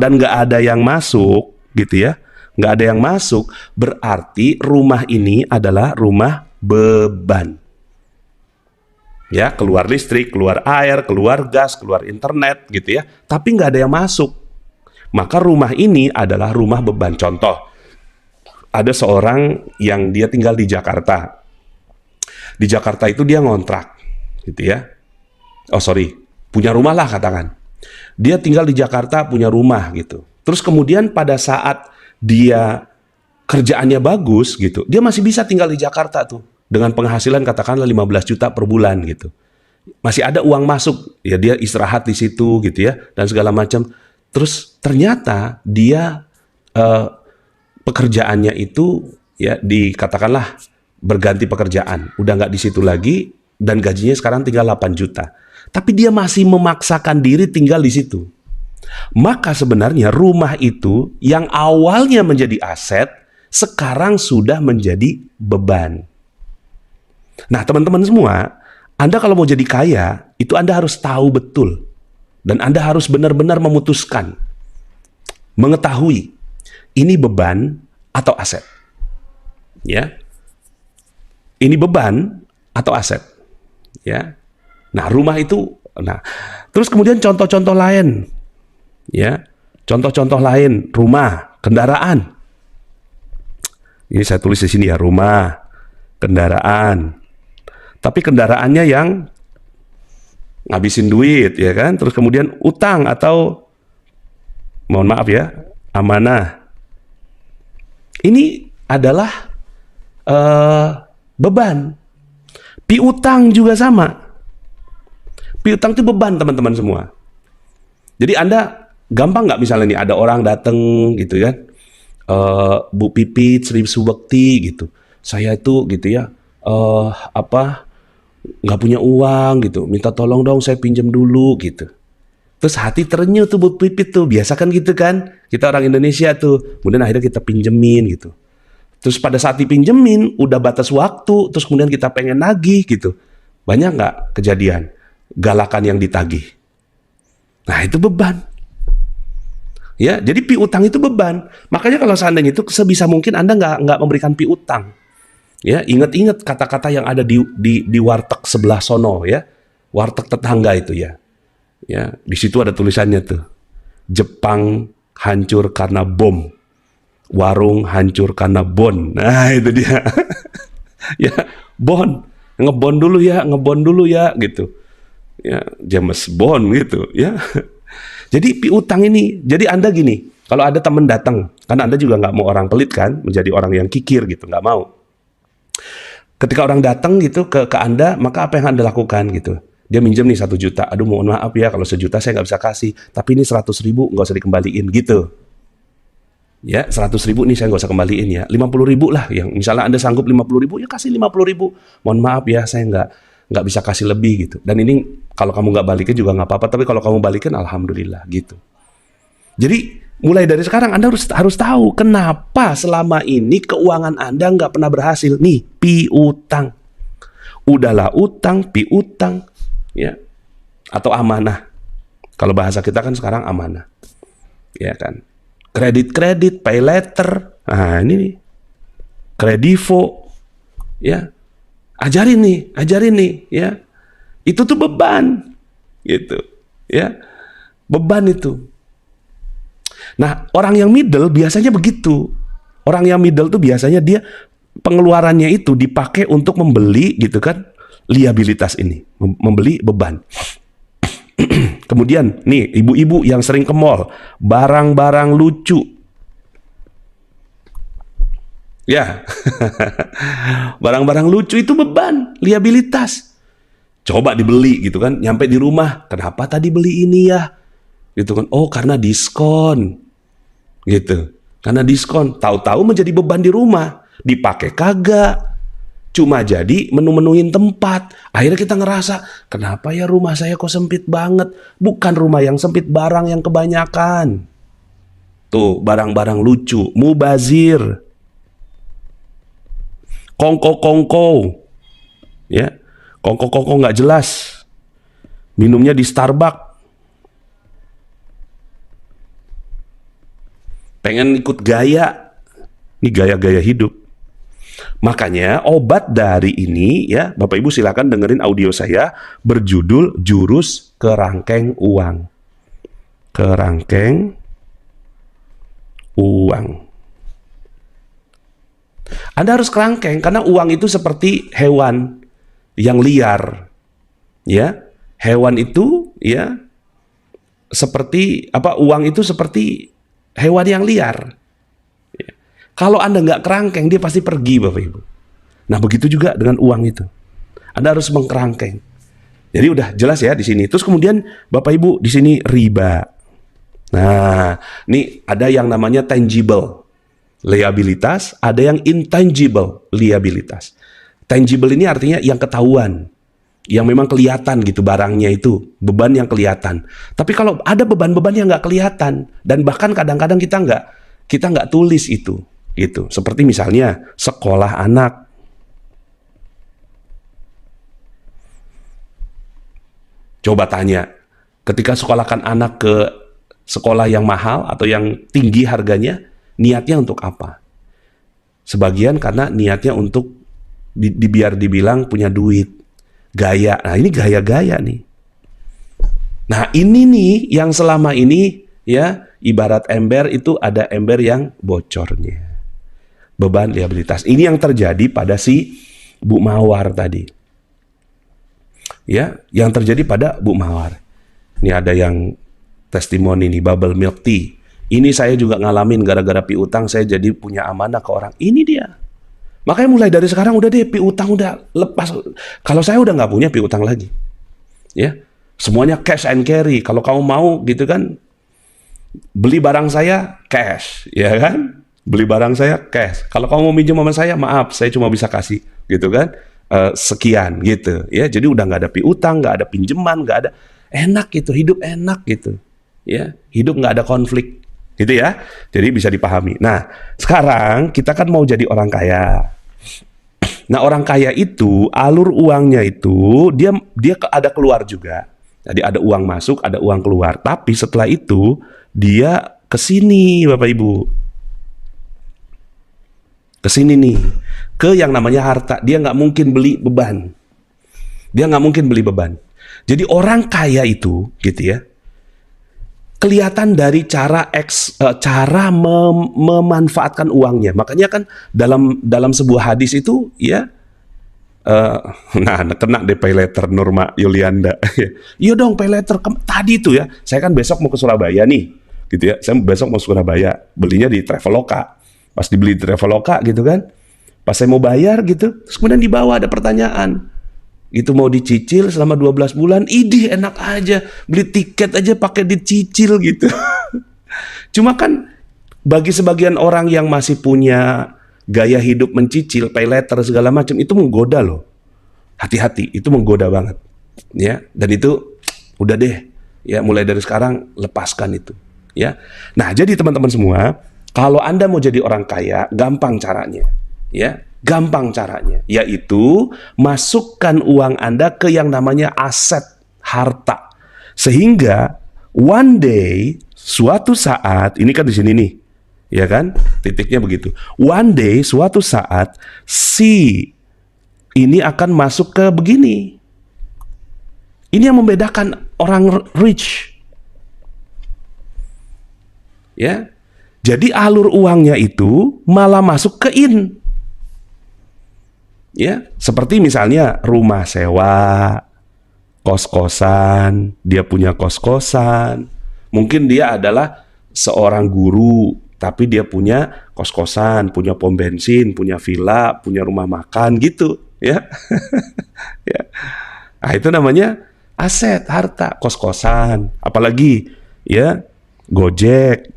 dan nggak ada yang masuk, gitu ya, nggak ada yang masuk, berarti rumah ini adalah rumah beban. Ya, keluar listrik, keluar air, keluar gas, keluar internet, gitu ya, tapi nggak ada yang masuk. Maka rumah ini adalah rumah beban. Contoh, ada seorang yang dia tinggal di Jakarta. Di Jakarta itu dia ngontrak, gitu ya. Punya rumah lah katakan. Dia tinggal di Jakarta, punya rumah gitu. Terus kemudian pada saat dia kerjaannya bagus gitu, dia masih bisa tinggal di Jakarta tuh dengan penghasilan katakanlah 15 juta per bulan gitu. Masih ada uang masuk, ya dia istirahat di situ gitu ya, dan segala macam. Terus ternyata dia pekerjaannya itu ya dikatakanlah berganti pekerjaan, udah nggak di situ lagi dan gajinya sekarang tinggal 8 juta. Tapi dia masih memaksakan diri tinggal di situ. Maka sebenarnya rumah itu yang awalnya menjadi aset sekarang sudah menjadi beban. Nah, teman-teman semua, Anda kalau mau jadi kaya, itu Anda harus tahu betul. Dan Anda harus benar-benar memutuskan, mengetahui ini beban atau aset. Ya. Ini beban atau aset. Ya. Nah, rumah itu, terus kemudian contoh-contoh lain. Ya. Contoh-contoh lain, rumah, kendaraan. Ini saya tulis di sini ya, rumah, kendaraan. Tapi kendaraannya yang ngabisin duit, ya kan? Terus kemudian utang atau, mohon maaf ya, amanah. Ini adalah beban. Piutang juga sama. Piutang itu beban, teman-teman semua. Jadi Anda gampang nggak misalnya nih ada orang datang gitu kan, Bu Pipit, Sri Subekti gitu. Saya itu gitu ya, nggak punya uang gitu, minta tolong dong saya pinjam dulu gitu. Terus hati terenyuh tuh Bu Pipit tuh, biasa kan gitu kan, kita orang Indonesia tuh, kemudian akhirnya kita pinjemin gitu. Terus pada saat dipinjemin udah batas waktu, terus kemudian kita pengen nagih gitu, banyak nggak kejadian galakan yang ditagih? Nah itu beban. Ya, jadi piutang itu beban. Makanya kalau seandainya itu sebisa mungkin Anda nggak memberikan piutang. Ya, ingat-ingat kata-kata yang ada di warteg sebelah sono ya. Warteg tetangga itu ya. Ya, di situ ada tulisannya tuh. Jepang hancur karena bom. Warung hancur karena bon. Nah, itu dia. Ya, bon. Ngebon dulu ya gitu. Ya, James Bond gitu ya. Jadi piutang ini, jadi Anda gini, kalau ada teman datang, karena Anda juga nggak mau orang pelit kan, menjadi orang yang kikir gitu, nggak mau. Ketika orang datang gitu ke Anda, maka apa yang Anda lakukan gitu? Dia minjem nih 1 juta, aduh mohon maaf ya kalau 1 juta saya nggak bisa kasih, tapi ini 100.000 nggak usah dikembaliin gitu. Ya, 100.000 nih saya nggak usah kembaliin ya. 50.000 lah, yang misalnya Anda sanggup 50.000 ya kasih 50.000. Mohon maaf ya, saya nggak bisa kasih lebih gitu. Dan ini kalau kamu nggak balikin juga nggak apa-apa, tapi kalau kamu balikin alhamdulillah gitu. Jadi mulai dari sekarang Anda harus tahu kenapa selama ini keuangan Anda nggak pernah berhasil. Nih, piutang. Udahlah utang, piutang, ya, atau amanah. Kalau bahasa kita kan sekarang amanah, ya kan. Kredit, pay letter, nah ini nih, kredivo, ya, ajarin nih, ya, itu tuh beban, gitu, ya, beban itu. Nah, orang yang middle biasanya begitu, orang yang middle tuh biasanya dia pengeluarannya itu dipakai untuk membeli, gitu kan, liabilitas ini, membeli beban. Kemudian nih ibu-ibu yang sering ke mall, barang-barang lucu. Ya. Barang-barang lucu itu beban, liabilitas. Coba dibeli gitu kan, nyampe di rumah, kenapa tadi beli ini ya? Gitu kan. Oh, karena diskon. Gitu. Karena diskon, tahu-tahu menjadi beban di rumah, dipakai kagak. Cuma jadi menu-menuin tempat. Akhirnya kita ngerasa, kenapa ya rumah saya kok sempit banget? Bukan rumah yang sempit, barang yang kebanyakan. Tuh, barang-barang lucu, mubazir, kongko-kongko, ya, kongko-kongko nggak jelas. Minumnya di Starbucks. Pengen ikut gaya. Ini gaya-gaya hidup. Makanya obat dari ini ya, Bapak Ibu silakan dengerin audio saya berjudul Jurus Kerangkeng Uang. Kerangkeng Uang. Anda harus kerangkeng karena uang itu seperti hewan yang liar. Ya, hewan itu ya seperti apa? Uang itu seperti hewan yang liar. Kalau Anda nggak kerangkeng, dia pasti pergi, Bapak Ibu. Nah, begitu juga dengan uang itu. Anda harus mengkerangkeng. Jadi udah jelas ya di sini. Terus kemudian Bapak Ibu di sini riba. Nah, ini ada yang namanya tangible liabilitas, ada yang intangible liabilitas. Tangible ini artinya yang ketahuan, yang memang kelihatan gitu barangnya itu, beban yang kelihatan. Tapi kalau ada beban-beban yang nggak kelihatan, dan bahkan kadang-kadang kita nggak tulis itu. Gitu. Seperti misalnya sekolah anak. Coba tanya, ketika sekolahkan anak ke sekolah yang mahal atau yang tinggi harganya, niatnya untuk apa? Sebagian karena niatnya untuk biar dibilang punya duit, gaya. Nah, ini gaya-gaya nih. Nah, ini nih yang selama ini ya, ibarat ember itu ada ember yang bocornya. Beban liabilitas. Ini yang terjadi pada si Bu Mawar tadi. Ya, yang terjadi pada Bu Mawar. Ini ada yang testimoni nih, bubble milk tea. Ini saya juga ngalamin gara-gara piutang saya jadi punya amanah ke orang. Ini dia. Makanya mulai dari sekarang udah deh piutang udah lepas. Kalau saya udah nggak punya piutang lagi. Ya. Semuanya cash and carry. Kalau kamu mau gitu kan, beli barang saya cash, ya kan? Beli barang saya cash. Kalau kamu mau minjem sama saya, maaf, saya cuma bisa kasih, gitu kan? Sekian, gitu. Ya, jadi udah nggak ada piutang, nggak ada pinjaman, nggak ada. Enak gitu, hidup enak gitu. Ya, hidup nggak ada konflik, gitu ya. Jadi bisa dipahami. Nah, sekarang kita kan mau jadi orang kaya. Nah, orang kaya itu alur uangnya itu dia ada keluar juga. Jadi ada uang masuk, ada uang keluar. Tapi setelah itu dia ke sini, Bapak Ibu. Ke sini nih, ke yang namanya harta. Dia nggak mungkin beli beban. Dia nggak mungkin beli beban. Jadi orang kaya itu, gitu ya, kelihatan dari cara memanfaatkan uangnya. Makanya kan dalam sebuah hadis itu, ya, nah kena deh pay letter Nurma Yulianda. Iya dong pay letter tadi itu ya. Saya kan besok mau ke Surabaya nih, gitu ya. Saya besok mau ke Surabaya, belinya di Traveloka. Pas dibeli di Traveloka gitu kan, pas saya mau bayar gitu, terus kemudian di bawah ada pertanyaan, itu mau dicicil selama 12 bulan, idih enak aja, beli tiket aja pakai dicicil gitu. Cuma kan bagi sebagian orang yang masih punya gaya hidup mencicil, pay later segala macam, itu menggoda loh. Hati-hati, itu menggoda banget. Ya, dan itu udah deh. Ya, mulai dari sekarang lepaskan itu. Ya. Nah, jadi teman-teman semua, kalau Anda mau jadi orang kaya, gampang caranya. Ya, gampang caranya, yaitu masukkan uang Anda ke yang namanya aset, harta. Sehingga one day, suatu saat, ini kan di sini nih, ya kan? Titiknya begitu. One day, suatu saat, si ini akan masuk ke begini. Ini yang membedakan orang rich. Ya. Jadi alur uangnya itu malah masuk ke in. Ya, seperti misalnya rumah sewa, kos-kosan, dia punya kos-kosan. Mungkin dia adalah seorang guru, tapi dia punya kos-kosan, punya pom bensin, punya villa, punya rumah makan gitu, ya. Ya. Nah, itu namanya aset, harta, kos-kosan. Apalagi ya, Gojek.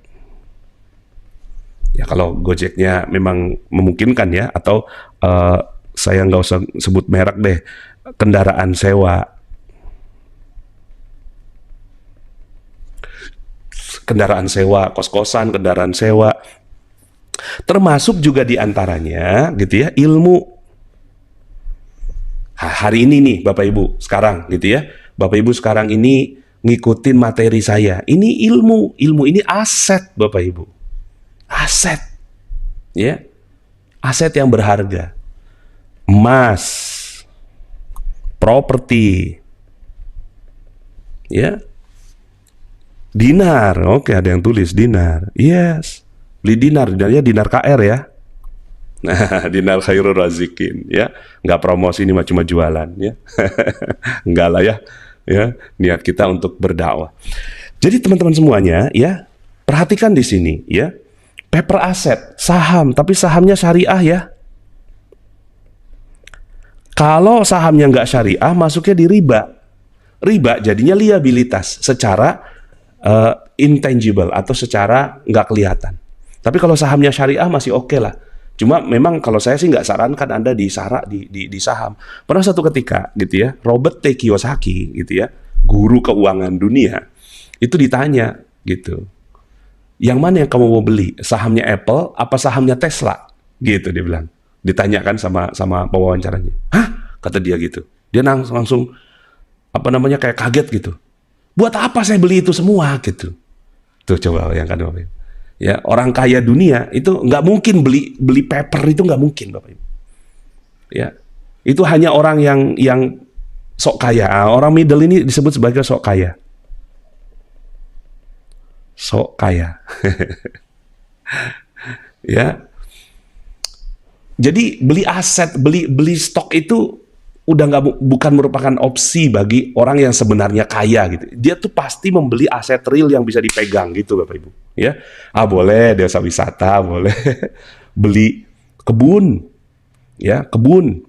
Ya kalau Gojeknya memang memungkinkan ya, atau saya nggak usah sebut merek deh, kendaraan sewa. Kendaraan sewa, kos-kosan, kendaraan sewa. Termasuk juga diantaranya gitu ya, ilmu. Hari ini nih Bapak Ibu sekarang gitu ya, Bapak Ibu sekarang ini ngikutin materi saya. Ini ilmu ini aset Bapak Ibu. Aset. Ya. Aset yang berharga. Emas, properti. Ya. Dinar. Oke, ada yang tulis dinar. Yes. Beli dinar, dinarnya dinar KR ya. Nah, dinar khairul razikin ya. Nggak promosi, ini cuma jualan ya. Enggak lah ya. Ya, niat kita untuk berdakwah. Jadi teman-teman semuanya ya, perhatikan di sini ya. Paper aset, saham, tapi sahamnya syariah ya. Kalau sahamnya nggak syariah, masuknya di riba. Riba jadinya liabilitas secara intangible atau secara nggak kelihatan. Tapi kalau sahamnya syariah masih oke lah. Cuma memang kalau saya sih nggak sarankan Anda di saham. Pernah satu ketika gitu ya, Robert T. Kiyosaki gitu ya, guru keuangan dunia, itu ditanya gitu, yang mana yang kamu mau beli, sahamnya Apple apa sahamnya Tesla? Gitu dia bilang. Ditanyakan sama pewawancaranya. Hah? Kata dia gitu. Dia langsung apa namanya kayak kaget gitu. Buat apa saya beli itu semua gitu. Tuh coba bayangkan Bapak Ibu. Ya, orang kaya dunia itu nggak mungkin beli paper, itu nggak mungkin Bapak Ibu. Ya. Itu hanya orang yang sok kaya. Orang middle ini disebut sebagai sok kaya. Sok kaya. Ya. Jadi beli aset, beli stok itu udah bukan merupakan opsi bagi orang yang sebenarnya kaya gitu. Dia tuh pasti membeli aset real yang bisa dipegang gitu Bapak Ibu. Ya, boleh desa wisata, boleh beli kebun, ya kebun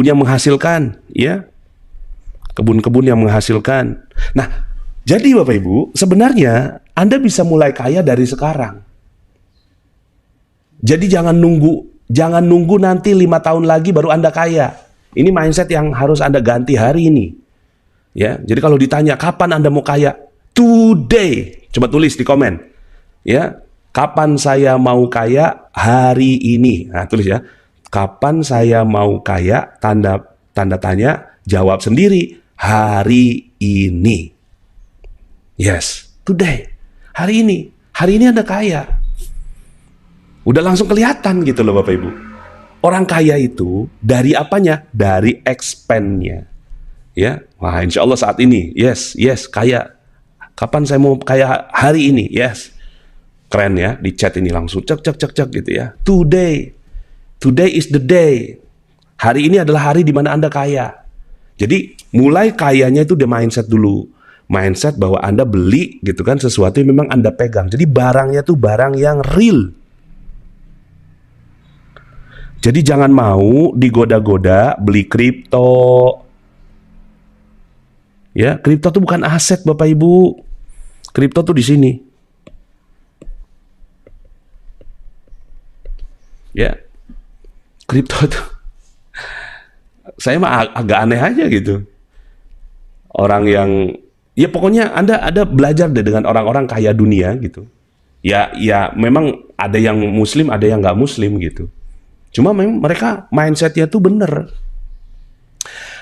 yang menghasilkan, ya kebun-kebun yang menghasilkan. Nah, jadi Bapak Ibu sebenarnya Anda bisa mulai kaya dari sekarang. Jadi jangan nunggu nanti 5 tahun lagi baru Anda kaya. Ini mindset yang harus Anda ganti hari ini. Ya, jadi kalau ditanya kapan Anda mau kaya? Today. Coba tulis di komen. Ya, kapan saya mau kaya? Hari ini. Nah, tulis ya. Kapan saya mau kaya? Tanda tanya, jawab sendiri. Hari ini. Yes, today. Hari ini. Hari ini Anda kaya. Udah langsung kelihatan gitu loh Bapak Ibu. Orang kaya itu dari apanya? Dari expand-nya. Ya, wah insya Allah saat ini, yes, kaya. Kapan saya mau kaya? Hari ini, yes. Keren ya, di chat ini langsung cek gitu ya. Today is the day. Hari ini adalah hari di mana Anda kaya. Jadi mulai kayanya itu udah mindset dulu. Mindset bahwa Anda beli gitu kan sesuatu yang memang Anda pegang. Jadi barangnya tuh barang yang real. Jadi jangan mau digoda-goda beli kripto. Ya, kripto tuh bukan aset Bapak Ibu. Kripto tuh di sini. Ya, kripto tuh saya mah agak aneh aja gitu. Orang yang ya pokoknya Anda belajar deh dengan orang-orang kaya dunia gitu. Ya memang ada yang muslim, ada yang nggak muslim gitu. Cuma memang mereka mindsetnya tuh bener.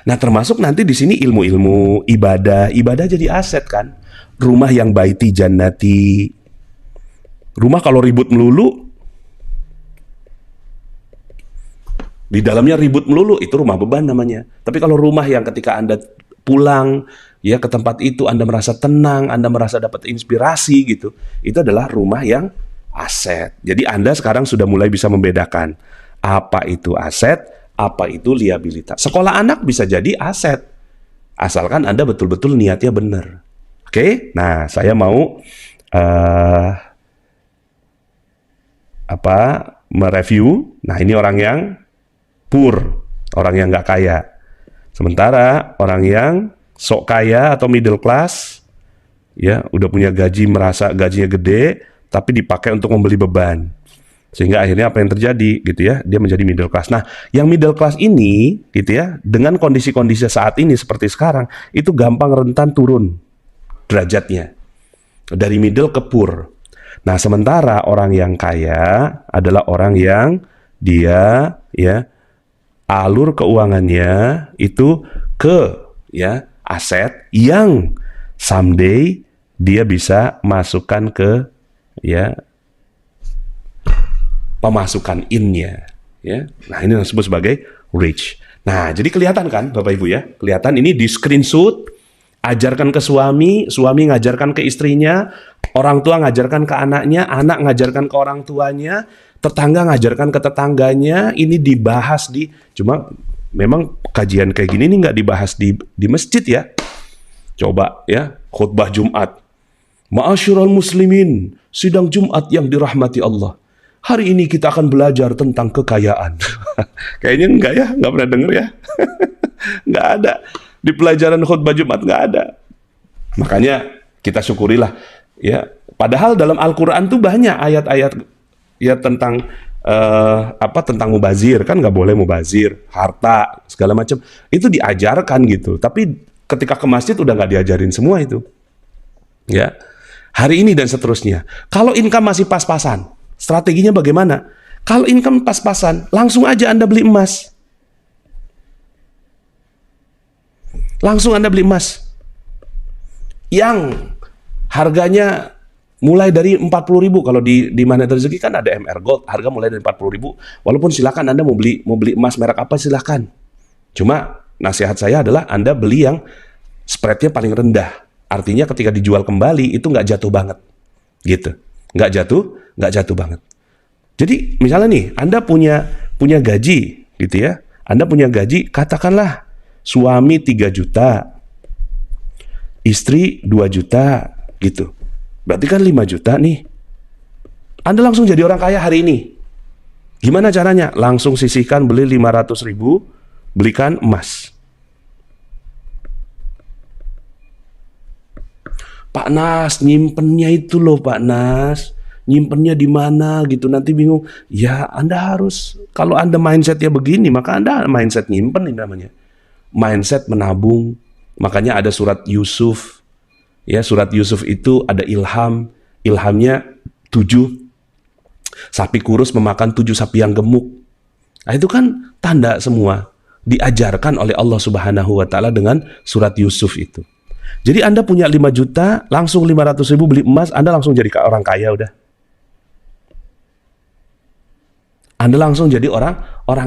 Nah, termasuk nanti di sini ilmu-ilmu ibadah jadi aset kan. Rumah yang baiti jannati. Rumah kalau ribut melulu, di dalamnya ribut melulu, itu rumah beban namanya. Tapi kalau rumah yang ketika Anda pulang ya ke tempat itu Anda merasa tenang, Anda merasa dapat inspirasi gitu, itu adalah rumah yang aset. Jadi Anda sekarang sudah mulai bisa membedakan apa itu aset, apa itu liabilitas. Sekolah anak bisa jadi aset, asalkan Anda betul-betul niatnya benar. Oke, nah saya mau mereview. Nah, ini orang yang poor, orang yang nggak kaya. Sementara orang yang sok kaya atau middle class, ya udah punya gaji, merasa gajinya gede, tapi dipakai untuk membeli beban. Sehingga akhirnya apa yang terjadi gitu ya, dia menjadi middle class. Nah, yang middle class ini gitu ya, dengan kondisi-kondisi saat ini seperti sekarang, itu gampang rentan turun derajatnya. Dari middle ke poor. Nah, sementara orang yang kaya adalah orang yang dia ya alur keuangannya itu ke ya aset yang someday dia bisa masukkan ke ya pemasukan in-nya ya. Nah, ini yang disebut sebagai rich. Nah, jadi kelihatan kan Bapak Ibu ya? Kelihatan ini di screenshot, ajarkan ke suami, suami ngajarkan ke istrinya, orang tua ngajarkan ke anaknya, anak ngajarkan ke orang tuanya, tetangga ngajarkan ke tetangganya. Ini dibahas cuma memang kajian kayak gini nih nggak dibahas di masjid ya. Coba ya, khutbah Jumat. Ma'asyiral muslimin, sidang Jumat yang dirahmati Allah. Hari ini kita akan belajar tentang kekayaan. Kayaknya enggak ya, nggak pernah denger ya. Nggak ada. Di pelajaran khutbah Jumat nggak ada. Makanya kita syukurilah ya. Padahal dalam Al-Quran tuh banyak ayat-ayat ya tentang tentang mubazir, kan nggak boleh mubazir, harta segala macam itu diajarkan gitu. Tapi ketika ke masjid udah nggak diajarin semua itu. Ya, hari ini dan seterusnya. Kalau income masih pas-pasan, strateginya bagaimana? Kalau income pas-pasan, langsung aja Anda beli emas. Langsung Anda beli emas yang harganya mulai dari 40.000. Kalau di Magnet Rezeki kan ada MR Gold, harga mulai dari 40.000. Walaupun silakan Anda mau beli emas merek apa silakan. Cuma nasihat saya adalah Anda beli yang spreadnya paling rendah. Artinya ketika dijual kembali itu nggak jatuh banget, gitu. Nggak jatuh banget. Jadi misalnya nih, Anda punya gaji, gitu ya. Anda punya gaji, katakanlah suami 3 juta, istri 2 juta, gitu. Berarti kan 5 juta nih. Anda langsung jadi orang kaya hari ini. Gimana caranya? Langsung sisihkan, beli 500.000, belikan emas. Pak Nas, nyimpennya itu loh Pak Nas. Nyimpennya di mana gitu, nanti bingung. Ya, Anda harus, kalau Anda mindsetnya begini, maka Anda mindset nyimpen ini namanya. Mindset menabung. Makanya ada surat Yusuf. Ya, surat Yusuf itu ada ilham. Ilhamnya 7 sapi kurus memakan 7 sapi yang gemuk. Nah, itu kan tanda semua. Diajarkan oleh Allah Subhanahu wa Ta'ala dengan surat Yusuf itu. Jadi Anda punya 5 juta, langsung 500.000 beli emas, Anda langsung jadi orang kaya udah. Anda langsung jadi orang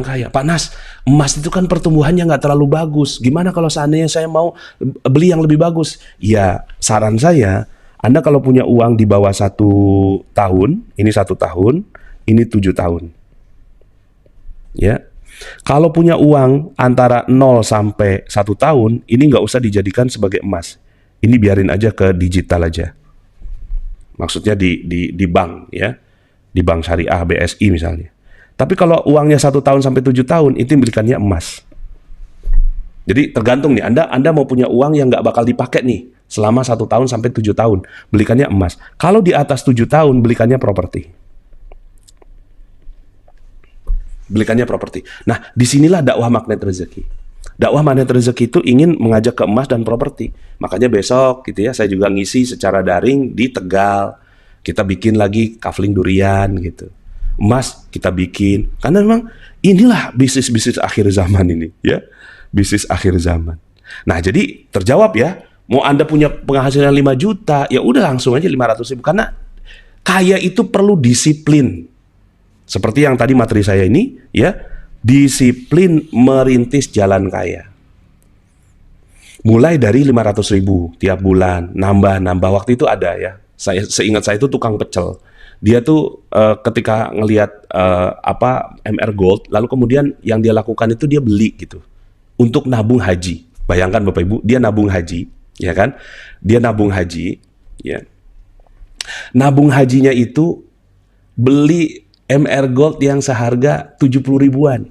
kaya. Pak Nas, emas itu kan pertumbuhannya nggak terlalu bagus. Gimana kalau seandainya saya mau beli yang lebih bagus? Ya, saran saya, Anda kalau punya uang di bawah 1 tahun, ini 1 tahun, ini 7 tahun. Ya, kalau punya uang antara 0 sampai 1 tahun, ini nggak usah dijadikan sebagai emas. Ini biarin aja ke digital aja. Maksudnya di bank ya, di bank syariah BSI misalnya. Tapi kalau uangnya 1 tahun sampai 7 tahun, itu belikannya emas. Jadi tergantung nih, Anda mau punya uang yang nggak bakal dipakai nih selama 1 tahun sampai 7 tahun, belikannya emas. Kalau di atas 7 tahun, belikannya properti. Belikannya properti. Nah, disinilah dakwah magnet rezeki. Dakwah magnet rezeki itu ingin mengajak ke emas dan properti. Makanya besok gitu ya, saya juga ngisi secara daring di Tegal. Kita bikin lagi kafling durian gitu. Emas kita bikin. Karena memang inilah bisnis-bisnis akhir zaman ini ya. Bisnis akhir zaman. Nah, jadi terjawab ya. Mau Anda punya penghasilan 5 juta, ya udah langsung aja 500.000. Karena kaya itu perlu disiplin. Seperti yang tadi materi saya ini, ya, disiplin merintis jalan kaya. Mulai dari 500.000 tiap bulan, nambah. Waktu itu ada ya, seingat saya itu tukang pecel. Dia tuh ketika ngelihat MR Gold, lalu kemudian yang dia lakukan itu dia beli gitu, untuk nabung haji. Bayangkan Bapak Ibu, dia nabung haji, ya kan? Dia nabung haji, ya. Nabung hajinya itu beli MR Gold yang seharga 70 ribuan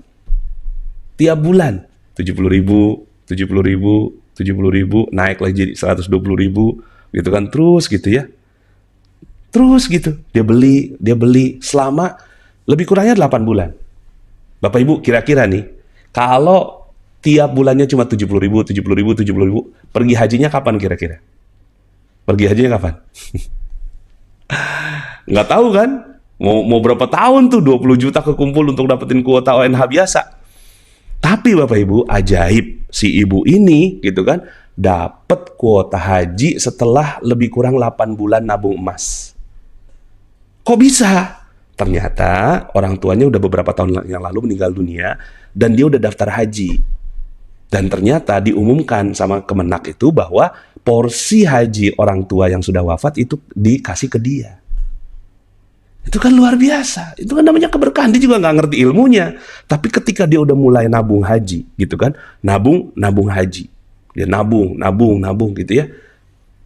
tiap bulan, 70 ribu, naik lagi jadi 120 ribu, gitu kan, terus gitu ya, terus gitu, dia beli selama lebih kurangnya 8 bulan. Bapak Ibu kira-kira nih, kalau tiap bulannya cuma 70 ribu, pergi hajinya kapan kira-kira? Pergi hajinya kapan? Nggak tahu kan? Mau berapa tahun tuh 20 juta kekumpul untuk dapetin kuota ONH biasa. Tapi Bapak Ibu, ajaib, si ibu ini gitu kan dapat kuota haji setelah lebih kurang 8 bulan nabung emas. Kok bisa? Ternyata orang tuanya udah beberapa tahun yang lalu meninggal dunia dan dia udah daftar haji. Dan ternyata diumumkan sama Kemenak itu bahwa porsi haji orang tua yang sudah wafat itu dikasih ke dia. Itu kan luar biasa. Itu kan namanya keberkahan. Dia juga nggak ngerti ilmunya. Tapi ketika dia udah mulai nabung haji, gitu kan, nabung haji, dia nabung gitu ya.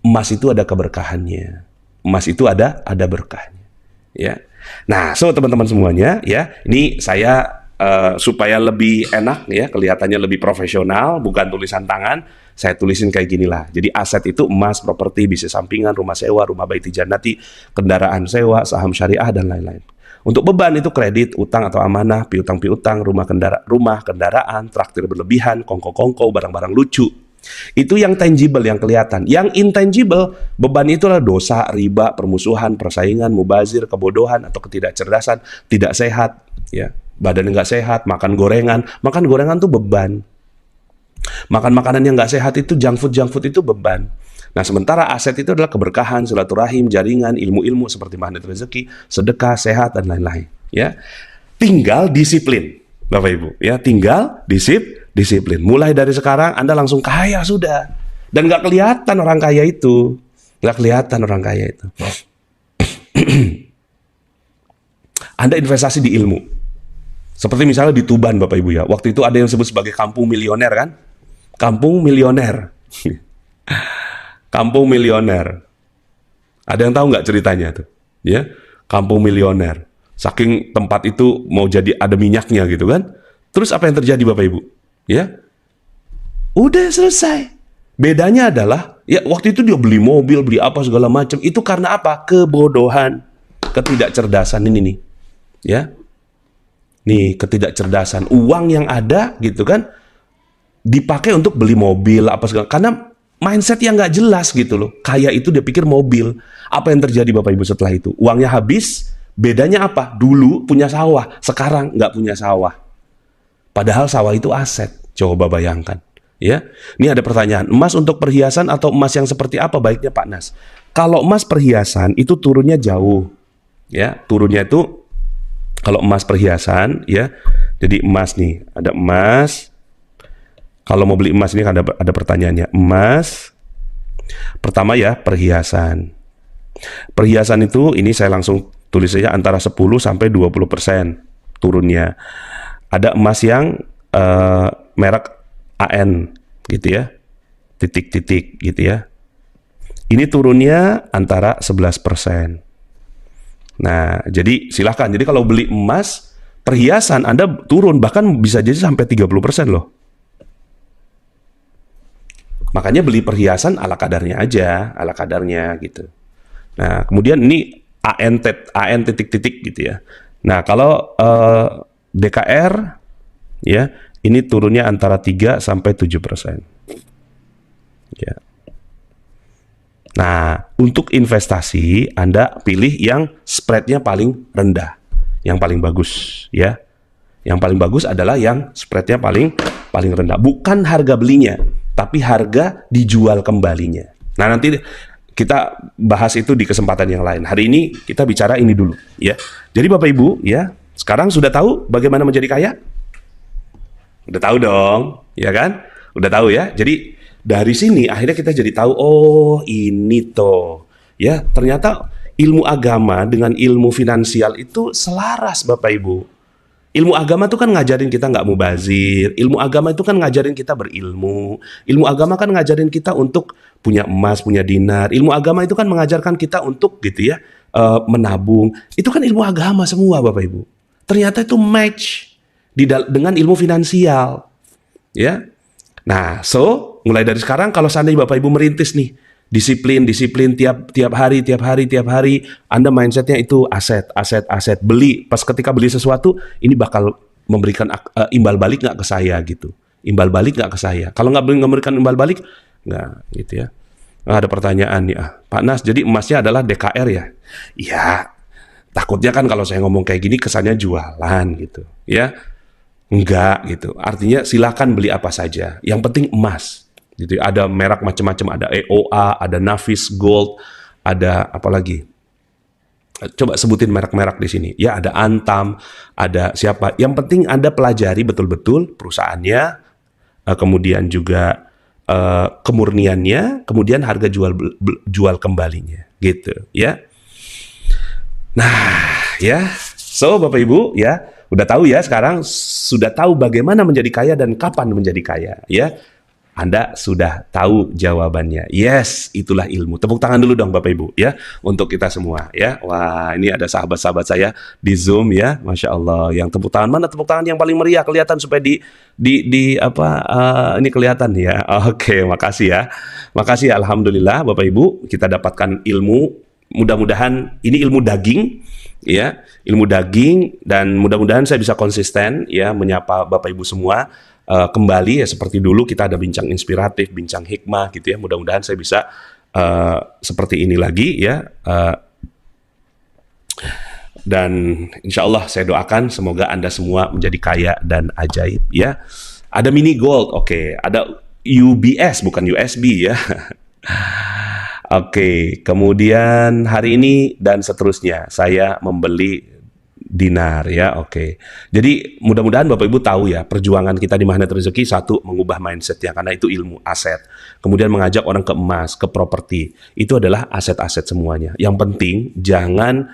Emas itu ada keberkahannya. Emas itu ada berkahnya. Ya. Nah, so teman-teman semuanya, ya, ini saya supaya lebih enak ya, kelihatannya lebih profesional, bukan tulisan tangan, saya tulisin kayak gini lah. Jadi aset itu emas, properti, bisnis sampingan, rumah sewa, rumah baiti jannati, kendaraan sewa, saham syariah, dan lain-lain. Untuk beban itu kredit, utang atau amanah, piutang, rumah kendaraan, traktir berlebihan, kongko-kongko, barang-barang lucu. Itu yang tangible, yang kelihatan. Yang intangible, beban itu adalah dosa, riba, permusuhan, persaingan, mubazir, kebodohan, atau ketidakcerdasan, tidak sehat, ya. Badan nggak sehat, makan gorengan tuh beban. Makan makanan yang nggak sehat itu junk food itu beban. Nah, sementara aset itu adalah keberkahan, silaturahim, jaringan, ilmu-ilmu seperti magnet rezeki, sedekah, sehat, dan lain-lain. Ya, tinggal disiplin, Bapak Ibu. Ya, tinggal disiplin. Mulai dari sekarang Anda langsung kaya sudah, dan nggak kelihatan orang kaya itu, Anda investasi di ilmu. Seperti misalnya di Tuban, Bapak Ibu ya. Waktu itu ada yang disebut sebagai kampung milioner kan? Kampung milioner. Kampung milioner. Ada yang tahu nggak ceritanya tuh? Ya, kampung milioner. Saking tempat itu mau jadi ada minyaknya gitu kan? Terus apa yang terjadi Bapak Ibu? Ya, udah selesai. Bedanya adalah, ya waktu itu dia beli mobil, beli apa segala macam. Itu karena apa? Kebodohan, ketidakcerdasan ini nih. Ya. Nih, ketidakcerdasan, uang yang ada gitu kan dipakai untuk beli mobil apa segala, karena mindset yang nggak jelas gitu loh. Kaya itu dia pikir mobil. Apa yang terjadi Bapak Ibu setelah itu? Uangnya habis. Bedanya apa? Dulu punya sawah, sekarang nggak punya sawah. Padahal sawah itu aset. Coba bayangkan, ya. Ini ada pertanyaan, emas untuk perhiasan atau emas yang seperti apa baiknya Pak Nas? Kalau emas perhiasan itu turunnya jauh, ya. Turunnya itu kalau emas perhiasan, ya, jadi emas nih, ada emas. Kalau mau beli emas ini ada pertanyaannya. Emas, pertama ya perhiasan. Perhiasan itu ini saya langsung tulis saja antara 10 sampai 20% turunnya. Ada emas yang merek AN gitu ya, titik-titik gitu ya. Ini turunnya antara 11%. Nah, jadi silahkan. Jadi kalau beli emas perhiasan Anda turun, bahkan bisa jadi sampai 30% loh. Makanya beli perhiasan ala kadarnya aja, ala kadarnya gitu. Nah, kemudian ini AN titik-titik gitu ya. Nah, kalau DKR ya, ini turunnya antara 3 sampai 7%. Ya. Nah, untuk investasi Anda pilih yang spreadnya paling rendah, yang paling bagus ya. Yang paling bagus adalah yang spreadnya paling rendah, bukan harga belinya, tapi harga dijual kembalinya. Nah, nanti kita bahas itu di kesempatan yang lain. Hari ini kita bicara ini dulu ya. Jadi Bapak Ibu ya, sekarang sudah tahu bagaimana menjadi kaya? Udah tahu dong, ya kan? Udah tahu ya. Jadi dari sini akhirnya kita jadi tahu, oh ini toh ya, ternyata ilmu agama dengan ilmu finansial itu selaras Bapak Ibu. Ilmu agama itu kan ngajarin kita nggak mubazir. Ilmu agama itu kan ngajarin kita berilmu. Ilmu agama kan ngajarin kita untuk punya emas, punya dinar. Ilmu agama itu kan mengajarkan kita untuk gitu ya, menabung. Itu kan ilmu agama semua Bapak Ibu. Ternyata itu match dengan ilmu finansial. Ya. Nah, so mulai dari sekarang kalau seandainya Bapak Ibu merintis nih, disiplin tiap hari Anda mindsetnya itu aset beli, pas ketika beli sesuatu ini bakal memberikan imbal balik nggak ke saya gitu, kalau nggak memberikan imbal balik nggak gitu ya. Nah, ada pertanyaan nih, Pak Nas, jadi emasnya adalah DKR ya? Iya, takutnya kan kalau saya ngomong kayak gini kesannya jualan gitu ya. Enggak gitu, artinya silakan beli apa saja, yang penting emas gitu. Ada merek macam-macam, ada EOA, ada Navis Gold, ada apa lagi? Coba sebutin merek-merek di sini. Ya, ada Antam, ada siapa. Yang penting Anda pelajari betul-betul perusahaannya, kemudian juga kemurniannya, kemudian harga jual kembalinya, gitu ya. Nah, ya. So, Bapak Ibu ya, udah tahu ya sekarang, sudah tahu bagaimana menjadi kaya dan kapan menjadi kaya ya. Anda sudah tahu jawabannya. Yes, itulah ilmu. Tepuk tangan dulu dong Bapak Ibu ya untuk kita semua ya. Wah, ini ada sahabat-sahabat saya di Zoom ya. Masya Allah. Yang tepuk tangan, mana tepuk tangan yang paling meriah, kelihatan supaya di apa ini kelihatan ya. Oke, makasih ya. Makasih ya, alhamdulillah Bapak Ibu, kita dapatkan ilmu. Mudah-mudahan ini ilmu daging ya, ilmu daging, dan mudah-mudahan saya bisa konsisten ya menyapa Bapak Ibu semua. Kembali ya seperti dulu, kita ada bincang inspiratif, bincang hikmah gitu ya. Mudah-mudahan saya bisa seperti ini lagi ya. Dan insya Allah saya doakan semoga Anda semua menjadi kaya dan ajaib ya. Ada mini gold, oke. Ada UBS bukan USB ya. Oke, kemudian hari ini dan seterusnya saya membeli dinar ya, oke. Jadi mudah-mudahan Bapak Ibu tahu ya, perjuangan kita di Magnet Rezeki, satu, mengubah mindset ya, karena itu ilmu aset. Kemudian mengajak orang ke emas, ke properti. Itu adalah aset-aset semuanya. Yang penting jangan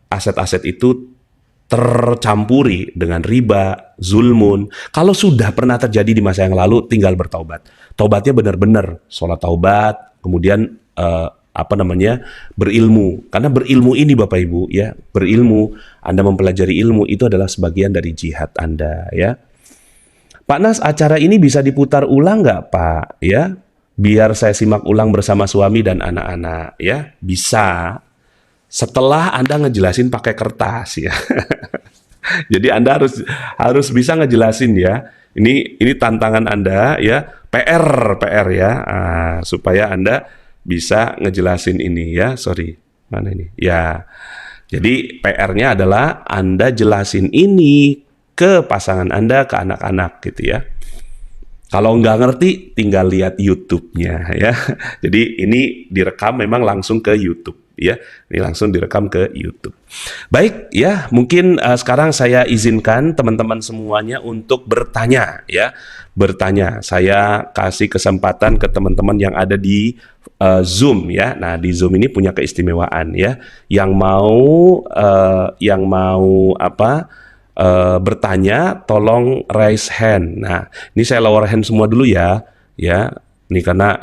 aset-aset itu tercampuri dengan riba, zulmun. Kalau sudah pernah terjadi di masa yang lalu, tinggal bertaubat. Taubatnya benar-benar sholat taubat, kemudian berilmu. Karena berilmu ini Bapak Ibu ya, berilmu, Anda mempelajari ilmu itu adalah sebagian dari jihad Anda ya. Pak Nas, acara ini bisa diputar ulang nggak Pak ya? Biar saya simak ulang bersama suami dan anak-anak ya. Bisa. Setelah Anda ngejelasin pakai kertas ya. Jadi Anda harus bisa ngejelasin ya. Ini tantangan Anda ya, PR ya, supaya Anda bisa ngejelasin ini ya. Sorry, mana ini? Ya, jadi PR-nya adalah Anda jelasin ini ke pasangan Anda, ke anak-anak gitu ya. Kalau nggak ngerti, tinggal lihat YouTube-nya ya. Jadi ini direkam memang langsung ke YouTube ya. Ini langsung direkam ke YouTube. Baik ya, mungkin sekarang saya izinkan teman-teman semuanya untuk bertanya ya. Bertanya, saya kasih kesempatan ke teman-teman yang ada di Zoom ya. Nah, di Zoom ini punya keistimewaan ya. Yang mau bertanya, tolong raise hand. Nah, ini saya lower hand semua dulu ya. Ya, ini karena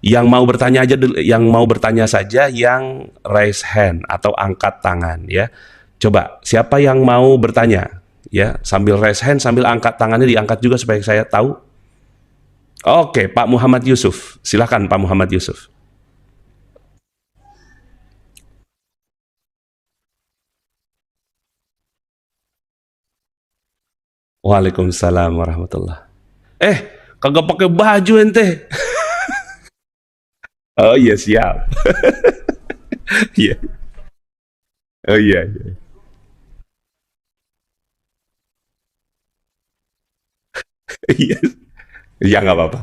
yang mau bertanya saja yang raise hand atau angkat tangan ya. Coba siapa yang mau bertanya ya, sambil raise hand, sambil angkat tangannya diangkat juga supaya saya tahu. Oke, Pak Muhammad Yusuf. Silakan Pak Muhammad Yusuf. Waalaikumsalam warahmatullah. Eh, kagak pakai baju ente. Oh iya siap. Iya. Oh iya, iya. Iya. Iya nggak apa-apa.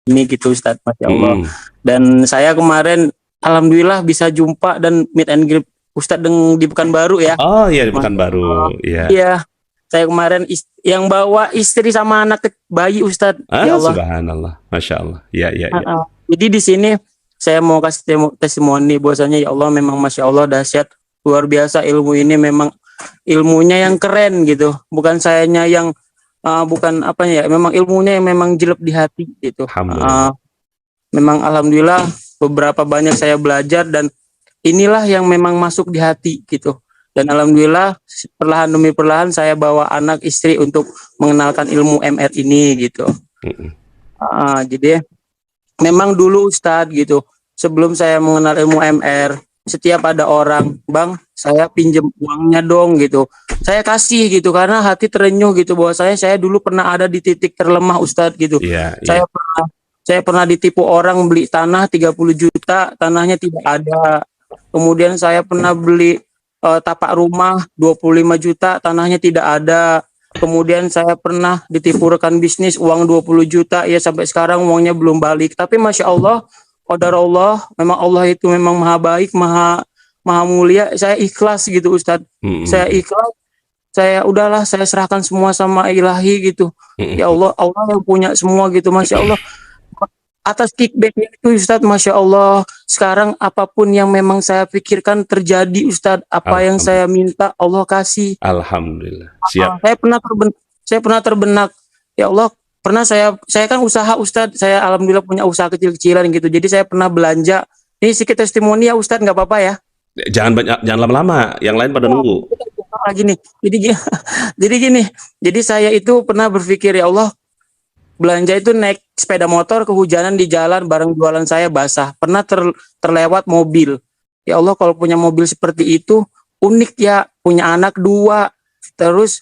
Ini gitu Ustadz, Masya Allah. Mm-mm. Dan saya kemarin Alhamdulillah bisa jumpa dan meet and greet Ustadz di Pekanbaru ya. Oh iya di Masya Allah. Pekanbaru. Iya. Iya, saya kemarin yang bawa istri sama anak bayi Ustadz. Ya Ah, Allah. subhanallah. Masya Allah. Iya, iya, iya. Jadi di sini saya mau kasih testimoni bahwasanya ya Allah memang Masya Allah dahsyat, luar biasa ilmu ini, memang ilmunya yang keren gitu. Bukan sayanya yang bukan apa ya, memang ilmunya yang memang jelek di hati gitu. Alhamdulillah. Memang alhamdulillah beberapa banyak saya belajar dan inilah yang memang masuk di hati gitu. Dan alhamdulillah perlahan demi perlahan saya bawa anak istri untuk mengenalkan ilmu MR ini gitu. Mm-mm. Jadi memang dulu Ustadz gitu, sebelum saya mengenal ilmu MR, setiap ada orang, Bang, saya pinjem uangnya dong gitu. Saya kasih gitu karena hati terenyuh gitu bahwa saya dulu pernah ada di titik terlemah Ustadz gitu. Iya, Saya iya. saya pernah ditipu orang beli tanah 30 juta, tanahnya tidak ada. Kemudian saya pernah beli tapak rumah 25 juta, tanahnya tidak ada. Kemudian saya pernah ditipu rekan bisnis uang 20 juta, ya sampai sekarang uangnya belum balik. Tapi Masya Allah, qadarullah, memang Allah itu memang maha baik, maha maha mulia. Saya ikhlas gitu Ustadz. Mm-mm. Saya ikhlas, saya udahlah, saya serahkan semua sama ilahi gitu. Mm-mm. Ya Allah, Allah yang punya semua gitu, Masya Allah. Atas kickbacknya itu Ustadz, Masya Allah, sekarang apapun yang memang saya pikirkan terjadi Ustadz, apa yang saya minta Allah kasih. Alhamdulillah. Siap. Saya pernah terbenak, ya Allah, pernah saya kan usaha Ustadz, saya alhamdulillah punya usaha kecil-kecilan gitu, jadi saya pernah belanja. Ini sedikit testimoni ya Ustadz, nggak apa-apa ya? Jangan banyak, jangan lama-lama. Yang lain pada nunggu. Gini, jadi gini, jadi saya itu pernah berpikir ya Allah, belanja itu naik sepeda motor kehujanan di jalan, barang jualan saya basah. Pernah terlewat mobil. Ya Allah, kalau punya mobil seperti itu unik ya, punya anak 2, terus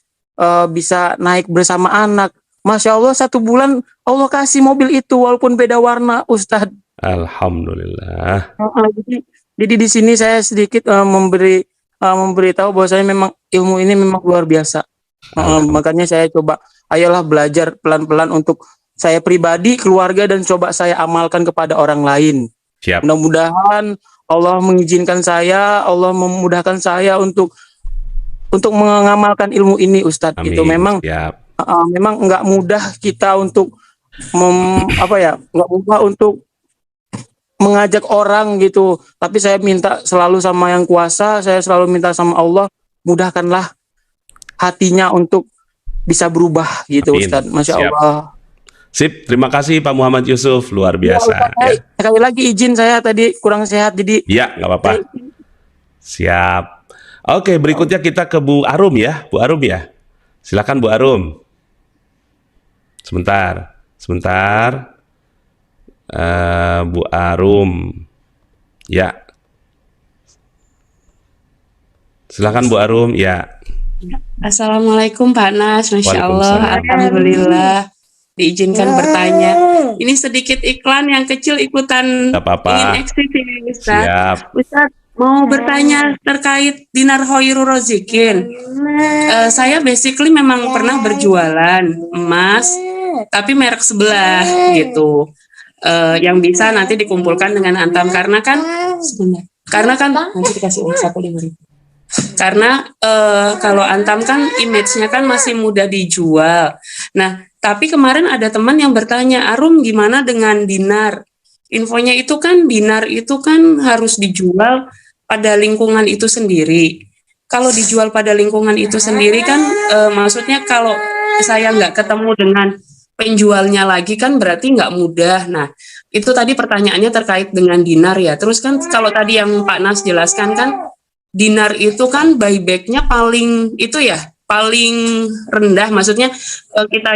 bisa naik bersama anak. Masya Allah, 1 bulan Allah kasih mobil itu walaupun beda warna Ustadz. Alhamdulillah. Jadi di sini saya sedikit memberitahu bahwa saya memang ilmu ini memang luar biasa. Makanya saya coba, ayolah belajar pelan-pelan untuk saya pribadi, keluarga, dan coba saya amalkan kepada orang lain. Siap. Mudah-mudahan Allah mengizinkan saya, Allah memudahkan saya untuk mengamalkan ilmu ini Ustadz. Amin. Gitu. Memang memang nggak mudah kita untuk nggak mudah untuk mengajak orang gitu. Tapi saya minta selalu sama Yang Kuasa, saya selalu minta sama Allah, mudahkanlah hatinya untuk bisa berubah gitu. Amin. Ustadz, Masya Siap. Allah. Sip, terima kasih Pak Muhammad Yusuf, luar biasa. Ya. Sekali lagi izin, saya tadi kurang sehat jadi. Ya, nggak apa-apa. Siap. Oke, berikutnya kita ke Bu Arum ya, Bu Arum ya. Silakan Bu Arum. Sebentar. Bu Arum. Ya. Silakan Bu Arum, ya. Assalamualaikum Pak Nas, Masya Allah, Alhamdulillah diizinkan bertanya. Ini sedikit iklan yang kecil ikutan ingin eksis ini Ustaz. Ustaz mau bertanya terkait dinar Khoirul Rozikin. Saya basically memang pernah berjualan emas, tapi merek sebelah gitu. Yang bisa nanti dikumpulkan dengan antam karena kan nanti dikasih uang 1.500. Karena kalau antam kan image-nya kan masih mudah dijual. Nah, tapi kemarin ada teman yang bertanya, Arum gimana dengan dinar? Infonya itu kan dinar itu kan harus dijual pada lingkungan itu sendiri. Kalau dijual pada lingkungan itu sendiri kan maksudnya kalau saya nggak ketemu dengan penjualnya lagi kan berarti nggak mudah. Nah, itu tadi pertanyaannya terkait dengan dinar ya. Terus kan kalau tadi yang Pak Nas jelaskan kan, dinar itu kan buyback-nya paling itu ya, paling rendah, maksudnya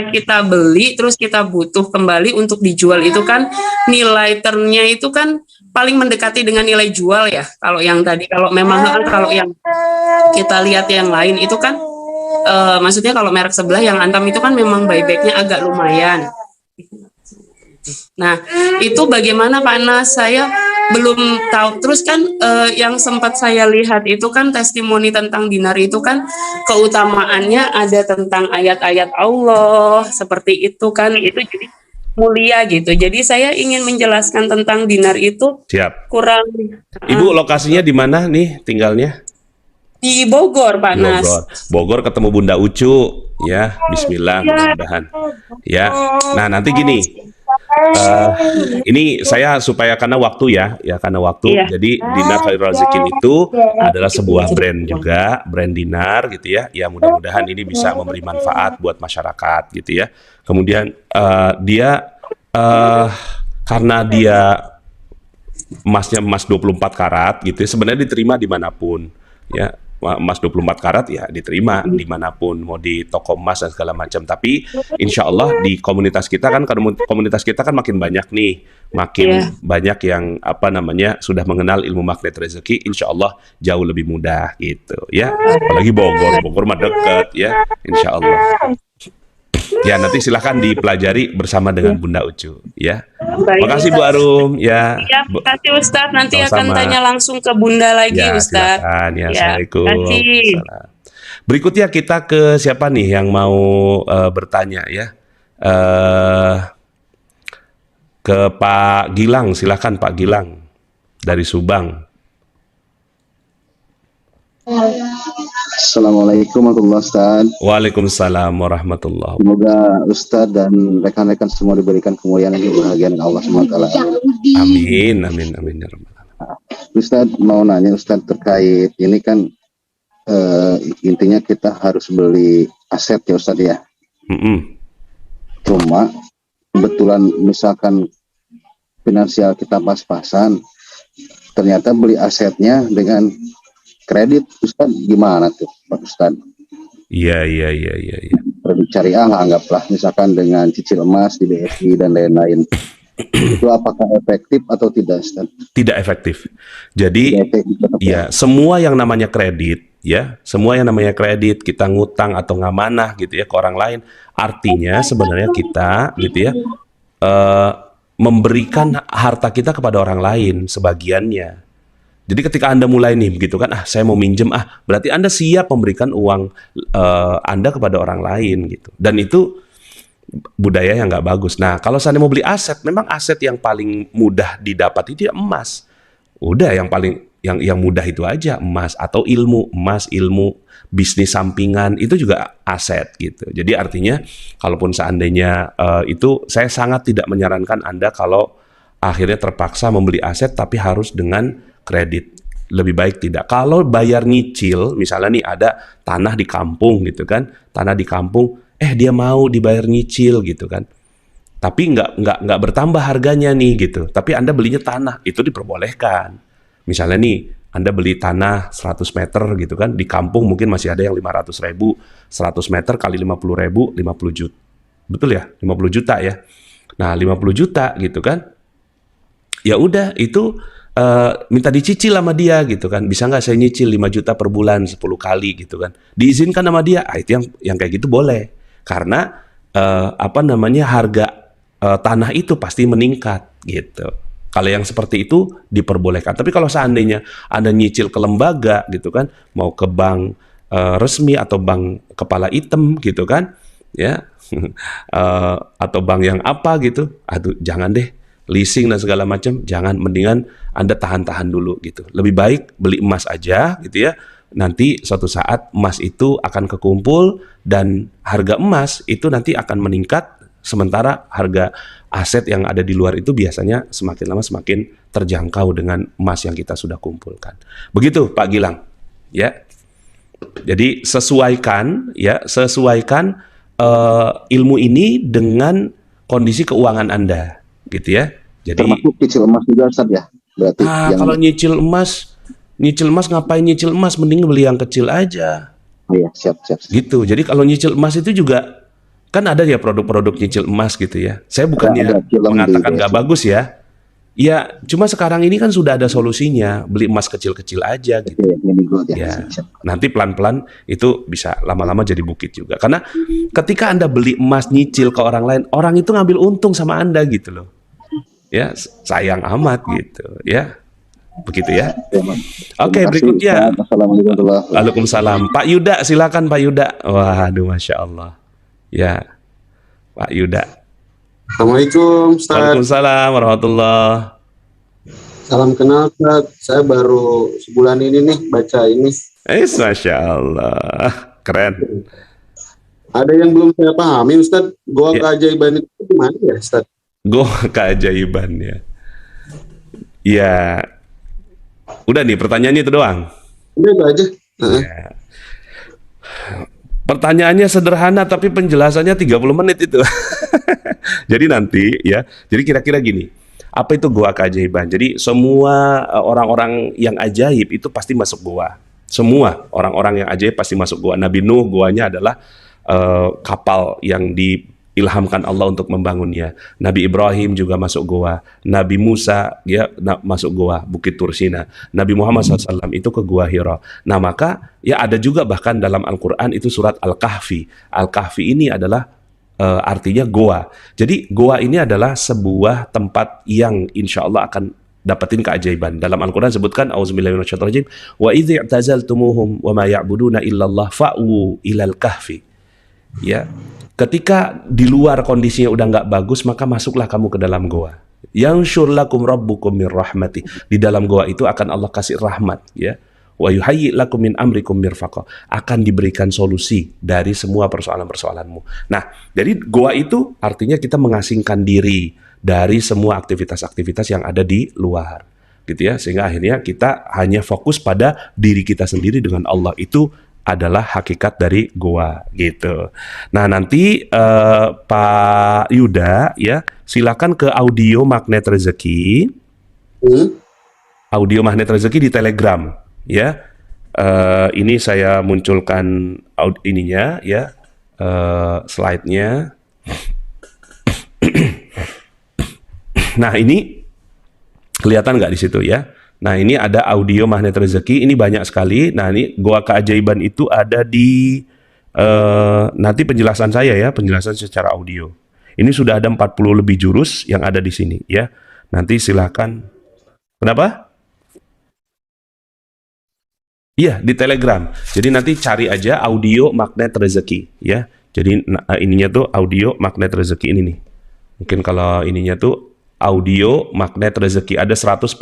kita beli terus kita butuh kembali untuk dijual, itu kan nilai turnnya itu kan paling mendekati dengan nilai jual ya. Kalau yang tadi, kalau memang kalau yang kita lihat yang lain itu kan maksudnya kalau merek sebelah yang Antam itu kan memang buybacknya agak lumayan. Nah, itu bagaimana Pak Nas? Saya belum tahu. Terus kan yang sempat saya lihat itu kan testimoni tentang dinar itu kan keutamaannya ada tentang ayat-ayat Allah seperti itu kan, itu jadi mulia gitu. Jadi saya ingin menjelaskan tentang dinar itu. Siap. Kurang. Ibu lokasinya di mana nih tinggalnya? Di Bogor, Pak Nas. Bogor ketemu Bunda Ucu, ya. Bismillah, mudah-mudahan. Ya. Nah, nanti gini. Ini saya supaya karena waktu ya karena waktu. Iya. Jadi Dinar Khairul Razikin itu adalah sebuah brand juga, brand dinar gitu ya. Ya mudah-mudahan ini bisa memberi manfaat buat masyarakat gitu ya. Kemudian dia karena dia emasnya emas 24 karat gitu ya, sebenarnya diterima dimanapun ya. Emas 24 karat ya diterima dimanapun, mau di toko emas dan segala macam. Tapi insya Allah di komunitas kita kan makin banyak nih, makin banyak yang sudah mengenal ilmu magnet rezeki. Insya Allah jauh lebih mudah gitu ya. Apalagi Bogor mah deket ya, insya Allah. Ya nanti silahkan dipelajari bersama dengan Bunda Ucu ya. Makasih Bu Arum ya. Ya, makasih Ustadz. Nanti akan tanya langsung ke Bunda lagi Ustadz. Silakan ya. Assalamualaikum. Berikutnya kita ke siapa nih yang mau bertanya ya? Ke Pak Gilang, silakan Pak Gilang dari Subang. Assalamualaikum warahmatullahi wabarakatuh. Waalaikumsalam warahmatullahi wabarakatuh. Semoga Ustadz dan rekan-rekan semua diberikan kemuliaan dan kebahagiaan Allah SWT. Amin. Ustadz mau nanya Ustadz terkait ini kan intinya kita harus beli aset ya Ustadz ya. Cuma kebetulan misalkan finansial kita pas-pasan, ternyata beli asetnya dengan kredit, Ustadz gimana tuh Pak Ustadz? Iya. Kredit syariah anggaplah misalkan dengan cicil emas di BSI dan lain-lain. Itu apakah efektif atau tidak Ustadz? Tidak efektif. Jadi ya semua yang namanya kredit kita ngutang atau ngamanah gitu ya ke orang lain, artinya sebenarnya kita gitu ya memberikan harta kita kepada orang lain sebagiannya. Jadi ketika Anda mulai nih begitu kan, saya mau minjem, berarti Anda siap memberikan uang Anda kepada orang lain gitu. Dan itu budaya yang nggak bagus. Nah, kalau saya mau beli aset, memang aset yang paling mudah didapat itu ya emas. Udah yang mudah itu aja, emas atau ilmu, bisnis sampingan itu juga aset gitu. Jadi artinya kalaupun seandainya itu saya sangat tidak menyarankan Anda kalau akhirnya terpaksa membeli aset tapi harus dengan kredit. Lebih baik tidak. Kalau bayar nyicil, misalnya nih ada tanah di kampung gitu kan, dia mau dibayar nyicil gitu kan, tapi nggak bertambah harganya nih gitu, tapi Anda belinya tanah, itu diperbolehkan. Misalnya nih Anda beli tanah 100 meter gitu kan, di kampung mungkin masih ada yang 500.000, 100 meter kali 50.000, 50 juta, betul ya, 50 juta ya. Nah 50 juta gitu kan, ya udah itu minta dicicil sama dia gitu kan, bisa nggak saya nyicil 5 juta per bulan 10 kali gitu kan, diizinkan sama dia. Itu yang kayak gitu boleh, karena harga tanah itu pasti meningkat gitu. Kalau yang seperti itu diperbolehkan. Tapi kalau seandainya Anda nyicil ke lembaga gitu kan, mau ke bank resmi atau bank kepala item gitu kan ya, atau bank yang apa gitu, jangan deh, leasing dan segala macam, jangan, mendingan Anda tahan-tahan dulu gitu. Lebih baik beli emas aja gitu ya. Nanti suatu saat emas itu akan kekumpul dan harga emas itu nanti akan meningkat, sementara harga aset yang ada di luar itu biasanya semakin lama semakin terjangkau dengan emas yang kita sudah kumpulkan. Begitu Pak Gilang. Ya. Jadi sesuaikan ilmu ini dengan kondisi keuangan Anda gitu ya. Jadi termasuk cicil emas juga Ustadz ya? Berarti kalau nyicil emas ngapain nyicil emas, mending beli yang kecil aja. Oh iya, siap. Gitu. Jadi kalau nyicil emas itu juga kan ada ya produk-produk nyicil emas gitu ya. Saya bukannya Ada film mengatakan di nggak bagus ya. Ya, cuma sekarang ini kan sudah ada solusinya. Beli emas kecil-kecil aja gitu. Ya, nanti pelan-pelan itu bisa lama-lama jadi bukit juga. Karena ketika Anda beli emas nyicil ke orang lain, orang itu ngambil untung sama Anda gitu loh. Ya, sayang amat gitu ya. Begitu ya. Oke, berikutnya. Waalaikumsalam. Pak Yuda, silakan Pak Yuda. Waduh, Masya Allah. Ya, Pak Yuda. Assalamualaikum, Ustaz. Waalaikumsalam warahmatullah. Salam kenal, Ustaz. Saya baru sebulan ini nih baca ini. Masya Allah. Keren. Ada yang belum saya pahami, Ustaz. Goa keajaiban itu gimana ya, Ustaz? Goa keajaibannya. Ya. Udah nih, pertanyaannya itu doang. Udah itu aja. Ya. Pertanyaannya sederhana tapi penjelasannya 30 menit itu. Jadi nanti ya, jadi kira-kira gini, apa itu goa keajaiban? Jadi semua orang-orang yang ajaib itu pasti masuk goa. Semua orang-orang yang ajaib pasti masuk goa. Nabi Nuh goanya adalah kapal yang diilhamkan Allah untuk membangunnya. Nabi Ibrahim juga masuk goa. Nabi Musa ya masuk goa Bukit Tursina. Nabi Muhammad SAW itu ke Gua Hira. Nah maka ya ada juga bahkan dalam Al-Quran itu surat Al-Kahfi. Al-Kahfi ini adalah artinya goa. Jadi goa ini adalah sebuah tempat yang insya Allah akan dapatin keajaiban. Dalam Al-Quran sebutkan auzubillahi minasyaitonir rajim wa idz i'tazaltumuhum wa ma ya'buduna illallah fa'u ilal kahfi. Ya. Ketika di luar kondisinya udah nggak bagus, maka masuklah kamu ke dalam goa. Yanshur lakum rabbukum mir rahmati. Di dalam goa itu akan Allah kasih rahmat, ya. Wa yuhayyi lakum min amrikum mirfaqa. Akan diberikan solusi dari semua persoalan-persoalanmu. Nah, jadi goa itu artinya kita mengasingkan diri dari semua aktivitas-aktivitas yang ada di luar. Gitu ya, sehingga akhirnya kita hanya fokus pada diri kita sendiri dengan Allah. Itu adalah hakikat dari goa gitu. Nah nanti Pak Yuda ya silakan ke audio Magnet Rezeki, audio Magnet Rezeki di Telegram ya. Ini saya munculkan ininya ya, slide-nya. Nah ini kelihatan nggak di situ ya? Nah ini ada audio Magnet Rezeki, ini banyak sekali. Nah ini goa keajaiban itu ada di nanti penjelasan saya ya, penjelasan secara audio. Ini sudah ada 40 lebih jurus yang ada di sini ya. Nanti silakan. Kenapa? Iya di Telegram. Jadi nanti cari aja audio Magnet Rezeki ya. Jadi ininya tuh audio Magnet Rezeki ini nih. Mungkin kalau ininya tuh audio Magnet Rezeki, ada 143.000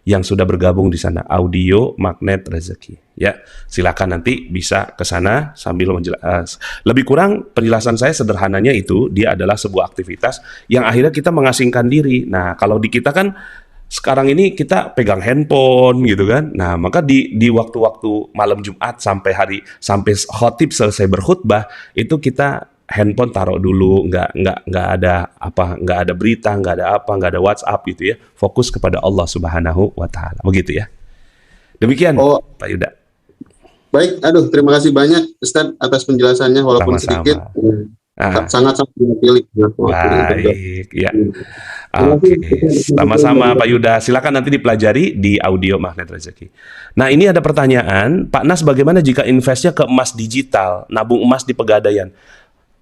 yang sudah bergabung di sana. Audio Magnet Rezeki ya, silakan nanti bisa ke sana sambil menjelaskan. Lebih kurang penjelasan saya sederhananya itu dia adalah sebuah aktivitas yang akhirnya kita mengasingkan diri. Nah kalau di kita kan sekarang ini kita pegang handphone gitu kan. Nah maka di waktu-waktu malam Jumat sampai khotib selesai berkhutbah itu kita handphone taruh dulu, nggak ada berita, nggak ada WhatsApp gitu ya. Fokus kepada Allah Subhanahu wa Ta'ala. Begitu ya. Demikian Pak Yuda. Baik, terima kasih banyak Ustaz atas penjelasannya walaupun sedikit. Sangat-sangat pilih. Baik, ya. Oke, sama-sama Pak Yuda. Silakan nanti dipelajari di audio Magnet Rezeki. Nah, ini ada pertanyaan, Pak Nas, bagaimana jika investnya ke emas digital, nabung emas di Pegadaian?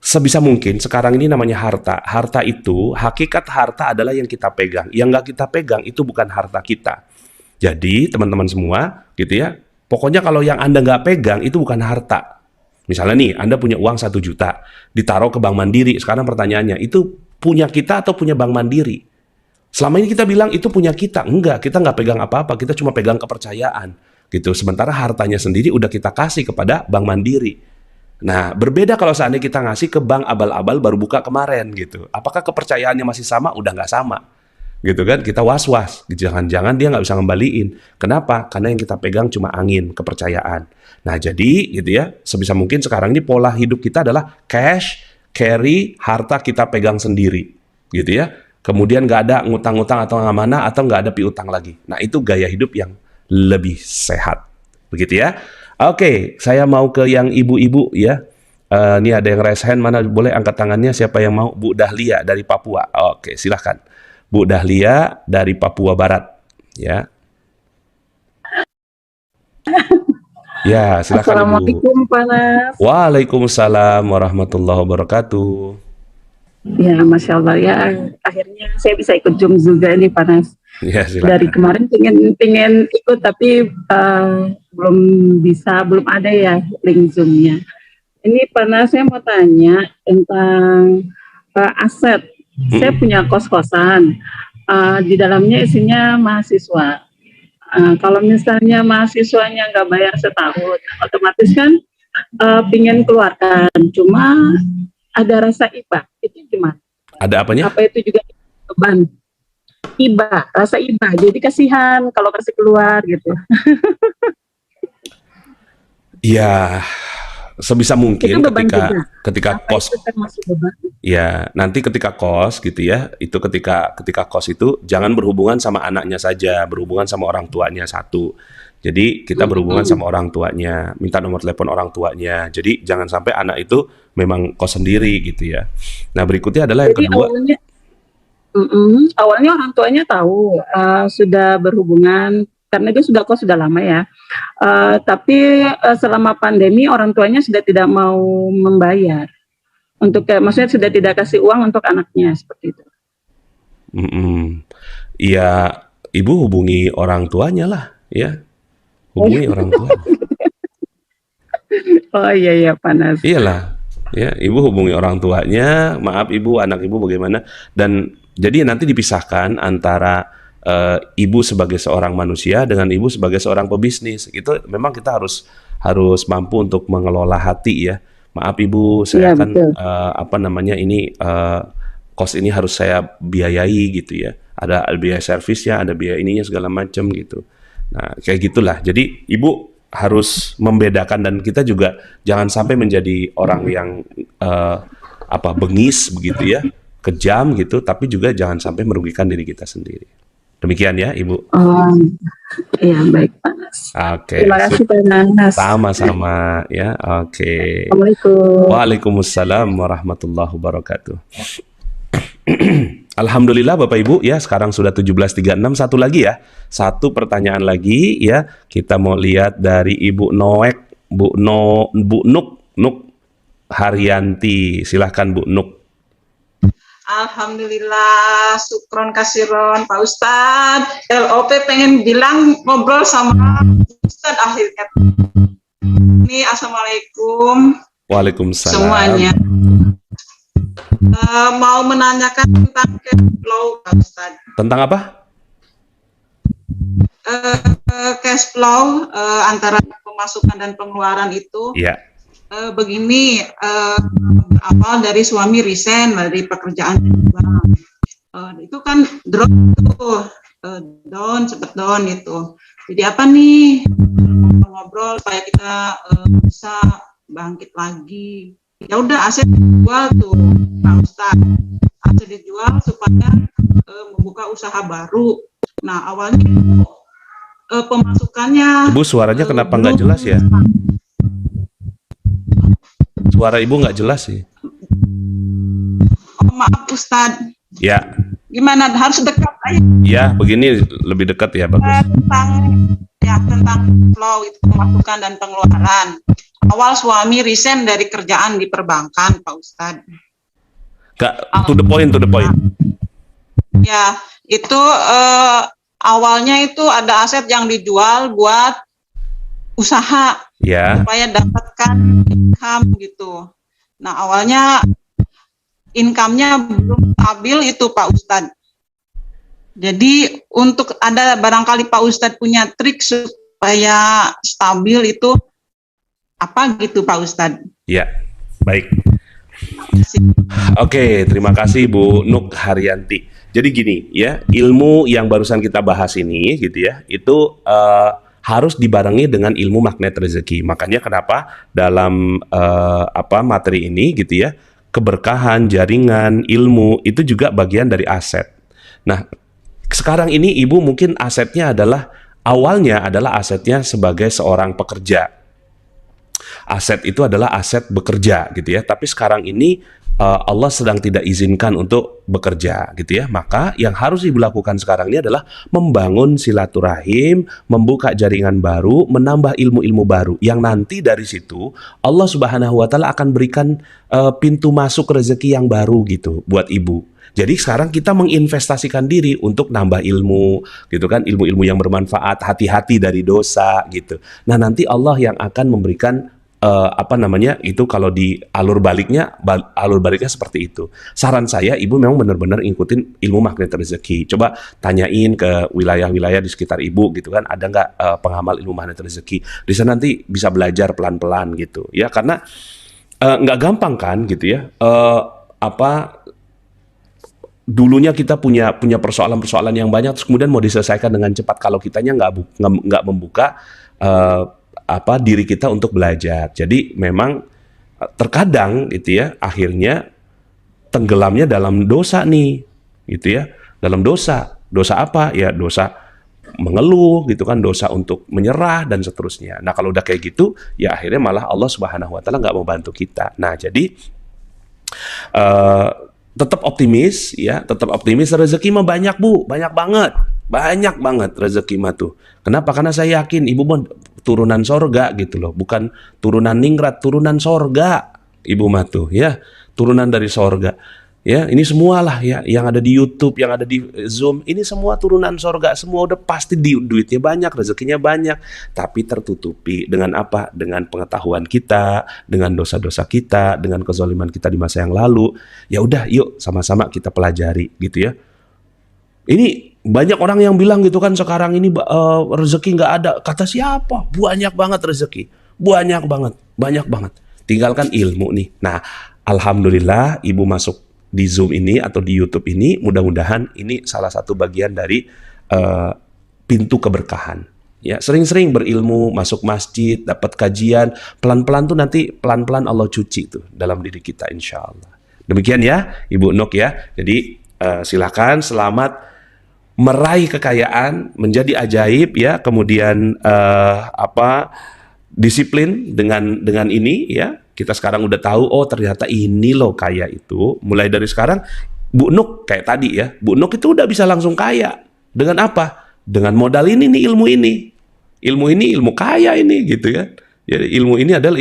Sebisa mungkin sekarang ini namanya harta. Harta itu, hakikat harta adalah yang kita pegang. Yang nggak kita pegang itu bukan harta kita. Jadi teman-teman semua gitu ya, pokoknya kalau yang Anda nggak pegang itu bukan harta. Misalnya nih, Anda punya uang 1 juta, ditaruh ke Bank Mandiri. Sekarang pertanyaannya, itu punya kita atau punya Bank Mandiri? Selama ini kita bilang itu punya kita. Enggak, kita nggak pegang apa-apa, kita cuma pegang kepercayaan. Gitu. Sementara hartanya sendiri udah kita kasih kepada Bank Mandiri. Nah, berbeda kalau seandainya kita ngasih ke bank abal-abal baru buka kemarin gitu. Apakah kepercayaannya masih sama? Udah nggak sama. Gitu kan, kita was-was. Jangan-jangan dia nggak bisa ngembaliin. Kenapa? Karena yang kita pegang cuma angin, kepercayaan. Nah, jadi gitu ya, sebisa mungkin sekarang ini pola hidup kita adalah cash, carry, harta kita pegang sendiri. Gitu ya. Kemudian nggak ada ngutang-ngutang atau amanah atau nggak ada piutang lagi. Nah, itu gaya hidup yang lebih sehat. Begitu ya. Oke, saya mau ke yang ibu-ibu ya. Ini ada yang raise hand, mana boleh angkat tangannya siapa yang mau? Bu Dahlia dari Papua. Oke, silahkan. Bu Dahlia dari Papua Barat. Ya. Ya, silahkan Ibu. Assalamualaikum Pak Nas. Waalaikumsalam warahmatullahi wabarakatuh. Ya, Masya Allah ya. Akhirnya saya bisa ikut Zoom juga nih Pak Nas. Ya, silakan. Dari kemarin pengen ikut tapi belum ada ya link Zoom-nya. Ini Pak Nas, saya mau tanya tentang aset. Saya punya kos-kosan. Di dalamnya isinya mahasiswa. Kalau misalnya mahasiswanya nggak bayar setahun, otomatis kan pingin keluarkan. Cuma ada rasa iba, itu gimana? Ada apanya? Apa itu juga beban? Iba, rasa iba. Jadi kasihan kalau kasih keluar gitu. Ya, sebisa mungkin ketika kos. Ya, nanti ketika kos gitu ya, itu ketika kos itu jangan berhubungan sama anaknya saja, berhubungan sama orang tuanya satu. Jadi kita berhubungan sama orang tuanya, minta nomor telepon orang tuanya. Jadi jangan sampai anak itu memang kos sendiri gitu ya. Nah, berikutnya adalah yang kedua. Awalnya orang tuanya tahu sudah berhubungan karena dia sudah kos sudah lama ya. Tapi selama pandemi orang tuanya sudah tidak mau membayar. Maksudnya sudah tidak kasih uang untuk anaknya seperti itu. Iya, ibu hubungi orang tuanya lah, ya. Hubungi orang tua. Oh iya Panas. Iyalah, ya. Ibu hubungi orang tuanya. Maaf ibu, anak ibu bagaimana? Dan jadi nanti dipisahkan antara ibu sebagai seorang manusia dengan ibu sebagai seorang pebisnis. Itu memang kita harus mampu untuk mengelola hati ya. Maaf ibu, saya akan kos ini harus saya biayai gitu ya. Ada biaya servisnya, ada biaya ininya segala macam gitu. Nah, kayak gitulah. Jadi ibu harus membedakan dan kita juga jangan sampai menjadi orang yang bengis begitu ya, kejam gitu, tapi juga jangan sampai merugikan diri kita sendiri. Demikian ya, Ibu. Oh, iya baik, Pak Nas. Oke. Terima kasih, Pak Nas. Sama-sama ya. Oke. Assalamualaikum. Waalaikumsalam warahmatullahi wabarakatuh. Alhamdulillah Bapak Ibu ya, sekarang sudah 17.36. Satu lagi ya. Satu pertanyaan lagi ya. Kita mau lihat dari Ibu Noek, Bu Nuk Haryanti. Silahkan Bu Nuk. Alhamdulillah, syukron kasiron Pak Ustadz. LOP pengen bilang ngobrol sama Ustadz akhirnya. Ini Assalamualaikum. Waalaikumsalam. Semuanya. Mau menanyakan tentang cash flow Pak Ustadz. Tentang apa? Cash flow antara pemasukan dan pengeluaran itu. Iya. Begini, berawal dari suami resign dari pekerjaan itu kan drop tuh, sempat down gitu. Jadi apa nih, ngobrol supaya kita bisa bangkit lagi. Ya udah aset dijual tuh Pak Ustadz, aset dijual supaya membuka usaha baru. Nah awalnya pemasukannya. Ibu suaranya kenapa nggak jelas ya? Suara Ibu nggak jelas sih. Oh, maaf Ustadz. Ya. Gimana? Harus dekat aja. Ya, begini lebih dekat ya, bagus. Tentang flow itu pemasukan dan pengeluaran. Awal suami resign dari kerjaan di perbankan, Pak Ustadz. To the point. Ya, itu awalnya itu ada aset yang dijual buat usaha. Ya. Supaya dapatkan income gitu. Nah awalnya income-nya belum stabil itu Pak Ustadz. Jadi untuk ada barangkali Pak Ustadz punya trik supaya stabil itu apa gitu Pak Ustadz? Ya, baik. Oke, terima kasih Bu Nuk Haryanti. Jadi gini ya, ilmu yang barusan kita bahas ini gitu ya, itu harus dibarengi dengan ilmu magnet rezeki. Makanya kenapa dalam materi ini gitu ya, keberkahan, jaringan, ilmu itu juga bagian dari aset. Nah, sekarang ini Ibu mungkin asetnya awalnya adalah asetnya sebagai seorang pekerja. aset itu adalah aset bekerja gitu ya. Tapi sekarang ini Allah sedang tidak izinkan untuk bekerja gitu ya. Maka yang harus Ibu lakukan sekarang ini adalah membangun silaturahim, membuka jaringan baru, menambah ilmu-ilmu baru yang nanti dari situ Allah Subhanahu wa taala akan berikan pintu masuk rezeki yang baru gitu buat Ibu. Jadi sekarang kita menginvestasikan diri untuk nambah ilmu gitu kan, ilmu-ilmu yang bermanfaat, hati-hati dari dosa gitu. Nah, nanti Allah yang akan memberikan itu kalau di alur baliknya seperti itu. Saran saya, Ibu memang benar-benar ngikutin ilmu magnet rezeki. Coba tanyain ke wilayah-wilayah di sekitar Ibu gitu kan, ada nggak pengamal ilmu magnet rezeki. Di sana nanti bisa belajar pelan-pelan gitu ya, karena nggak gampang kan gitu ya. Dulunya kita punya persoalan-persoalan yang banyak, terus kemudian mau diselesaikan dengan cepat kalau kitanya nggak membuka diri kita untuk belajar. Jadi memang terkadang gitu ya, akhirnya tenggelamnya dalam dosa nih gitu ya, dalam dosa apa ya, dosa mengeluh gitu kan, dosa untuk menyerah dan seterusnya. Nah, kalau udah kayak gitu ya akhirnya malah Allah Subhanahu wa taala nggak mau bantu kita. Nah, jadi tetap optimis ya, tetap optimis. Rezeki mah banyak Bu, banyak banget rezeki mah tuh. Kenapa? Karena saya yakin Ibu mah turunan sorga gitu loh, bukan turunan ningrat, turunan sorga Ibu mah tuh ya, turunan dari sorga ya. Ini semualah ya, yang ada di YouTube, yang ada di Zoom, ini semua turunan sorga, semua udah pasti duitnya banyak, rezekinya banyak, tapi tertutupi dengan apa? Dengan pengetahuan kita, dengan dosa-dosa kita, dengan kezaliman kita di masa yang lalu. Ya udah, yuk sama-sama kita pelajari gitu ya. Ini banyak orang yang bilang gitu kan, sekarang ini rezeki nggak ada. Kata siapa? Banyak banget rezeki, banyak banget. Tinggalkan ilmu nih. Nah, alhamdulillah Ibu masuk di Zoom ini atau di YouTube ini, mudah-mudahan ini salah satu bagian dari pintu keberkahan. Ya, sering-sering berilmu, masuk masjid, dapat kajian, pelan-pelan tuh nanti pelan-pelan Allah cuci tuh dalam diri kita, insya Allah. Demikian ya, Ibu Nuk ya. Jadi silakan, selamat meraih kekayaan, menjadi ajaib ya. Kemudian disiplin dengan ini ya. Kita sekarang udah tahu, oh ternyata ini loh kaya itu. Mulai dari sekarang, Bu Nuk kayak tadi ya, Bu Nuk itu udah bisa langsung kaya. Dengan apa? Dengan modal ini nih, ilmu ini. Ilmu ini ilmu kaya ini gitu ya. Jadi ilmu ini adalah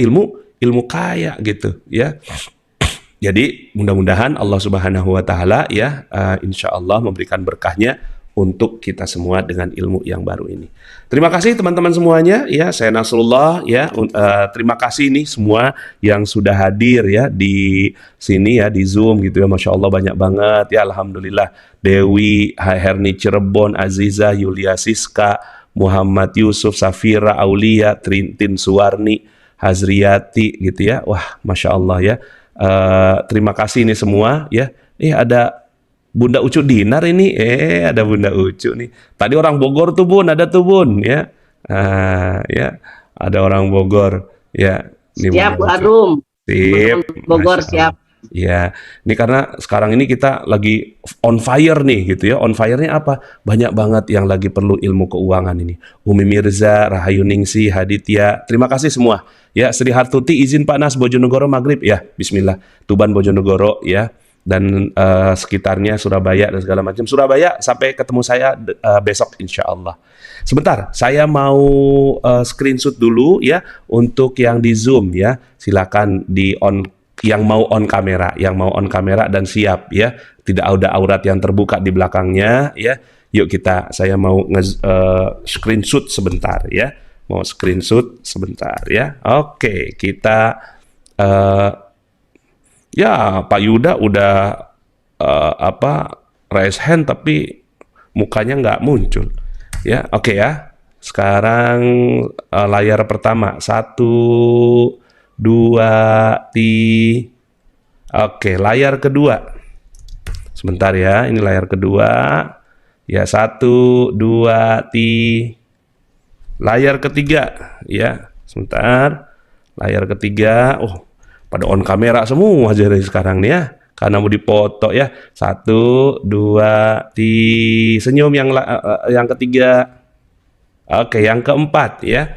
ilmu kaya gitu ya. Jadi mudah-mudahan Allah Subhanahu wa taala ya insya Allah memberikan berkahnya untuk kita semua dengan ilmu yang baru ini. Terima kasih teman-teman semuanya ya, saya Nasrullah ya. Terima kasih nih semua yang sudah hadir ya di sini ya, di Zoom gitu ya. Masya Allah banyak banget ya, alhamdulillah. Dewi, Herni Cirebon, Aziza, Yulia Siska, Muhammad Yusuf, Safira, Aulia, Trintin Suwarni, Hazriyati gitu ya. Wah, Masya Allah ya. Terima kasih nih semua ya. Ada Bunda Ucu Dinar ini, ada Bunda Ucu nih. Tadi orang Bogor tuh Bun, ada tuh Bun ya. Ya, ada orang Bogor ya. Ini siap Bu Arum. Sip. Bogor siap. Ya, ini karena sekarang ini kita lagi on fire nih gitu ya. On fire-nya apa? Banyak banget yang lagi perlu ilmu keuangan ini. Umi Mirza, Rahayu Ningsi, Haditya. Terima kasih semua. Ya, Sri Hartuti izin Pak Nas Bojonegoro Maghrib ya. Bismillah. Tuban Bojonegoro ya. Dan sekitarnya Surabaya dan segala macam. Surabaya sampai ketemu saya besok insya Allah. Sebentar, saya mau screenshot dulu ya untuk yang di Zoom ya. Silakan di on, yang mau on kamera dan siap ya. Tidak ada aurat yang terbuka di belakangnya ya. Yuk saya mau screenshot sebentar ya. Mau screenshot sebentar ya. Oke, kita ya, Pak Yuda udah raise hand tapi mukanya nggak muncul. Ya, oke ya. Sekarang layar pertama 1, 2, 3. Oke, layar kedua. Sebentar ya, ini layar kedua. Ya, 1, 2, 3. Layar ketiga ya. Sebentar. Layar ketiga. Oh, pada on kamera semua aja dari sekarang nih ya, karena mau dipoto ya. 1, 2, 3. Senyum yang ketiga. Oke, yang keempat ya.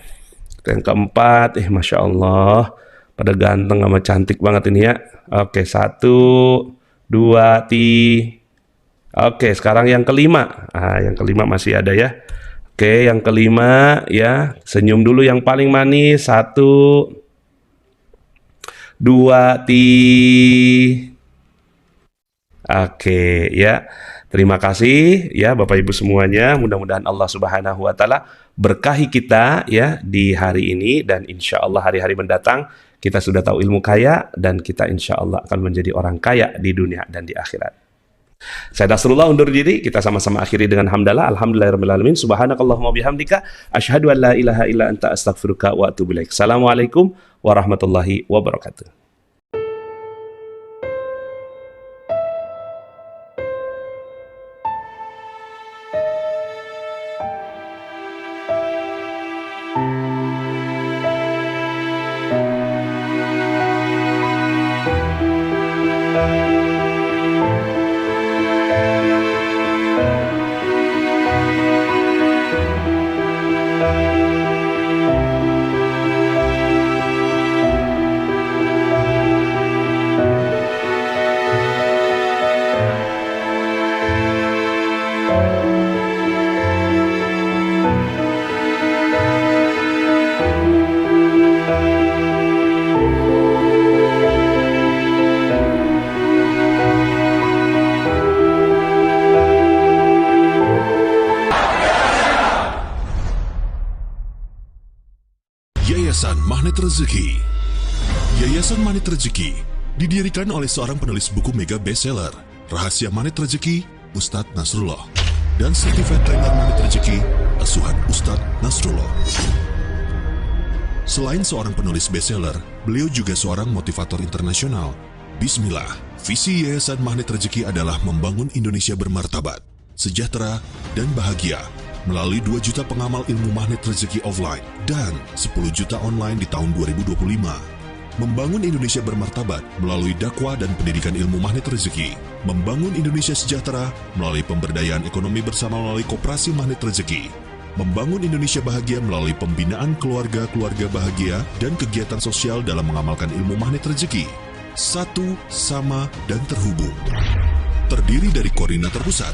Yang keempat, Masya Allah, pada ganteng sama cantik banget ini ya. Oke, 1, 2, 3. Oke, sekarang yang kelima. Yang kelima masih ada ya. Oke, yang kelima ya, senyum dulu yang paling manis. 1, 2, 3. Oke ya. Terima kasih ya Bapak Ibu semuanya. Mudah-mudahan Allah Subhanahu wa taala berkahi kita ya di hari ini, dan insya Allah hari-hari mendatang kita sudah tahu ilmu kaya, dan kita insya Allah akan menjadi orang kaya di dunia dan di akhirat. Saya Nasrullah undur diri. Kita sama-sama akhiri dengan hamdalah. Alhamdulillahirabbil alamin. Subhanakallahumma bihamdika asyhadu an la ilaha illa anta astaghfiruka wa atubu ilaik. Assalamualaikum warahmatullahi wabarakatuh. Yayasan Magnet Rezeki. Yayasan Magnet Rezeki didirikan oleh seorang penulis buku mega bestseller Rahasia Magnet Rezeki, Ustadz Nasrullah, dan Certified Trainer Magnet Rezeki, asuhan Ustadz Nasrullah. Selain seorang penulis bestseller, beliau juga seorang motivator internasional. Bismillah, visi Yayasan Magnet Rezeki adalah membangun Indonesia bermartabat, sejahtera, dan bahagia melalui 2 juta pengamal ilmu magnet rezeki offline dan 10 juta online di tahun 2025. Membangun Indonesia bermartabat melalui dakwah dan pendidikan ilmu magnet rezeki. Membangun Indonesia sejahtera melalui pemberdayaan ekonomi bersama melalui koperasi magnet rezeki. Membangun Indonesia bahagia melalui pembinaan keluarga-keluarga bahagia dan kegiatan sosial dalam mengamalkan ilmu magnet rezeki. Satu, sama, dan terhubung. Terdiri dari koordinator pusat,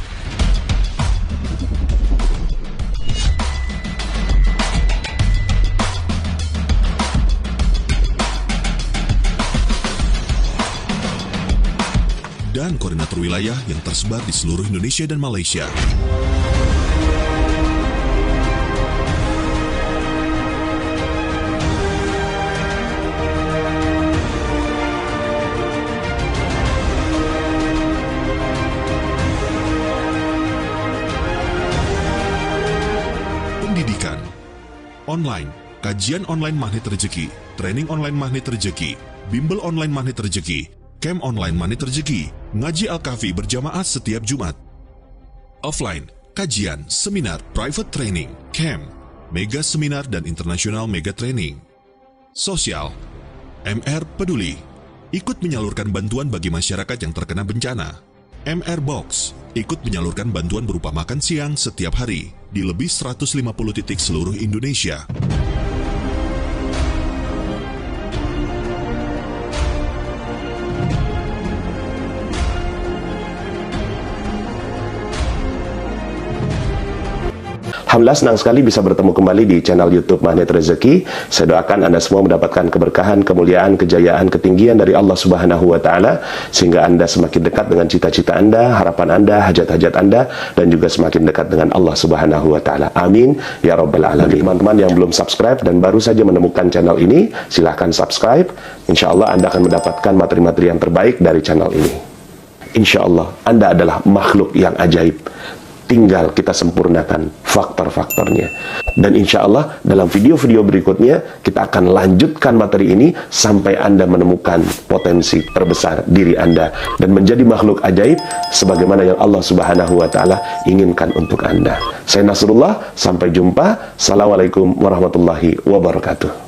dan koordinator wilayah yang tersebar di seluruh Indonesia dan Malaysia. Pendidikan online, kajian online magnet rezeki, training online magnet rezeki, bimbel online magnet rezeki, camp online magnet rezeki, ngaji Al-Kahfi berjamaah setiap Jumat. Offline, kajian, seminar, private training, camp, mega seminar dan internasional mega training. Sosial, MR Peduli, ikut menyalurkan bantuan bagi masyarakat yang terkena bencana. MR Box, ikut menyalurkan bantuan berupa makan siang setiap hari di lebih 150 titik seluruh Indonesia. Alhamdulillah senang sekali bisa bertemu kembali di channel YouTube Magnet Rezeki. Saya doakan Anda semua mendapatkan keberkahan, kemuliaan, kejayaan, ketinggian dari Allah Subhanahu wa taala, sehingga Anda semakin dekat dengan cita-cita Anda, harapan Anda, hajat-hajat Anda, dan juga semakin dekat dengan Allah Subhanahu wa taala. Amin ya rabbal alamin. Teman-teman yang belum subscribe dan baru saja menemukan channel ini, silahkan subscribe. Insya Allah Anda akan mendapatkan materi-materi yang terbaik dari channel ini. Insya Allah Anda adalah makhluk yang ajaib. Tinggal kita sempurnakan faktor-faktornya. Dan insya Allah dalam video-video berikutnya kita akan lanjutkan materi ini sampai Anda menemukan potensi terbesar diri Anda dan menjadi makhluk ajaib sebagaimana yang Allah Subhanahu wa taala inginkan untuk Anda. Saya Nasrullah, sampai jumpa. Assalamualaikum warahmatullahi wabarakatuh.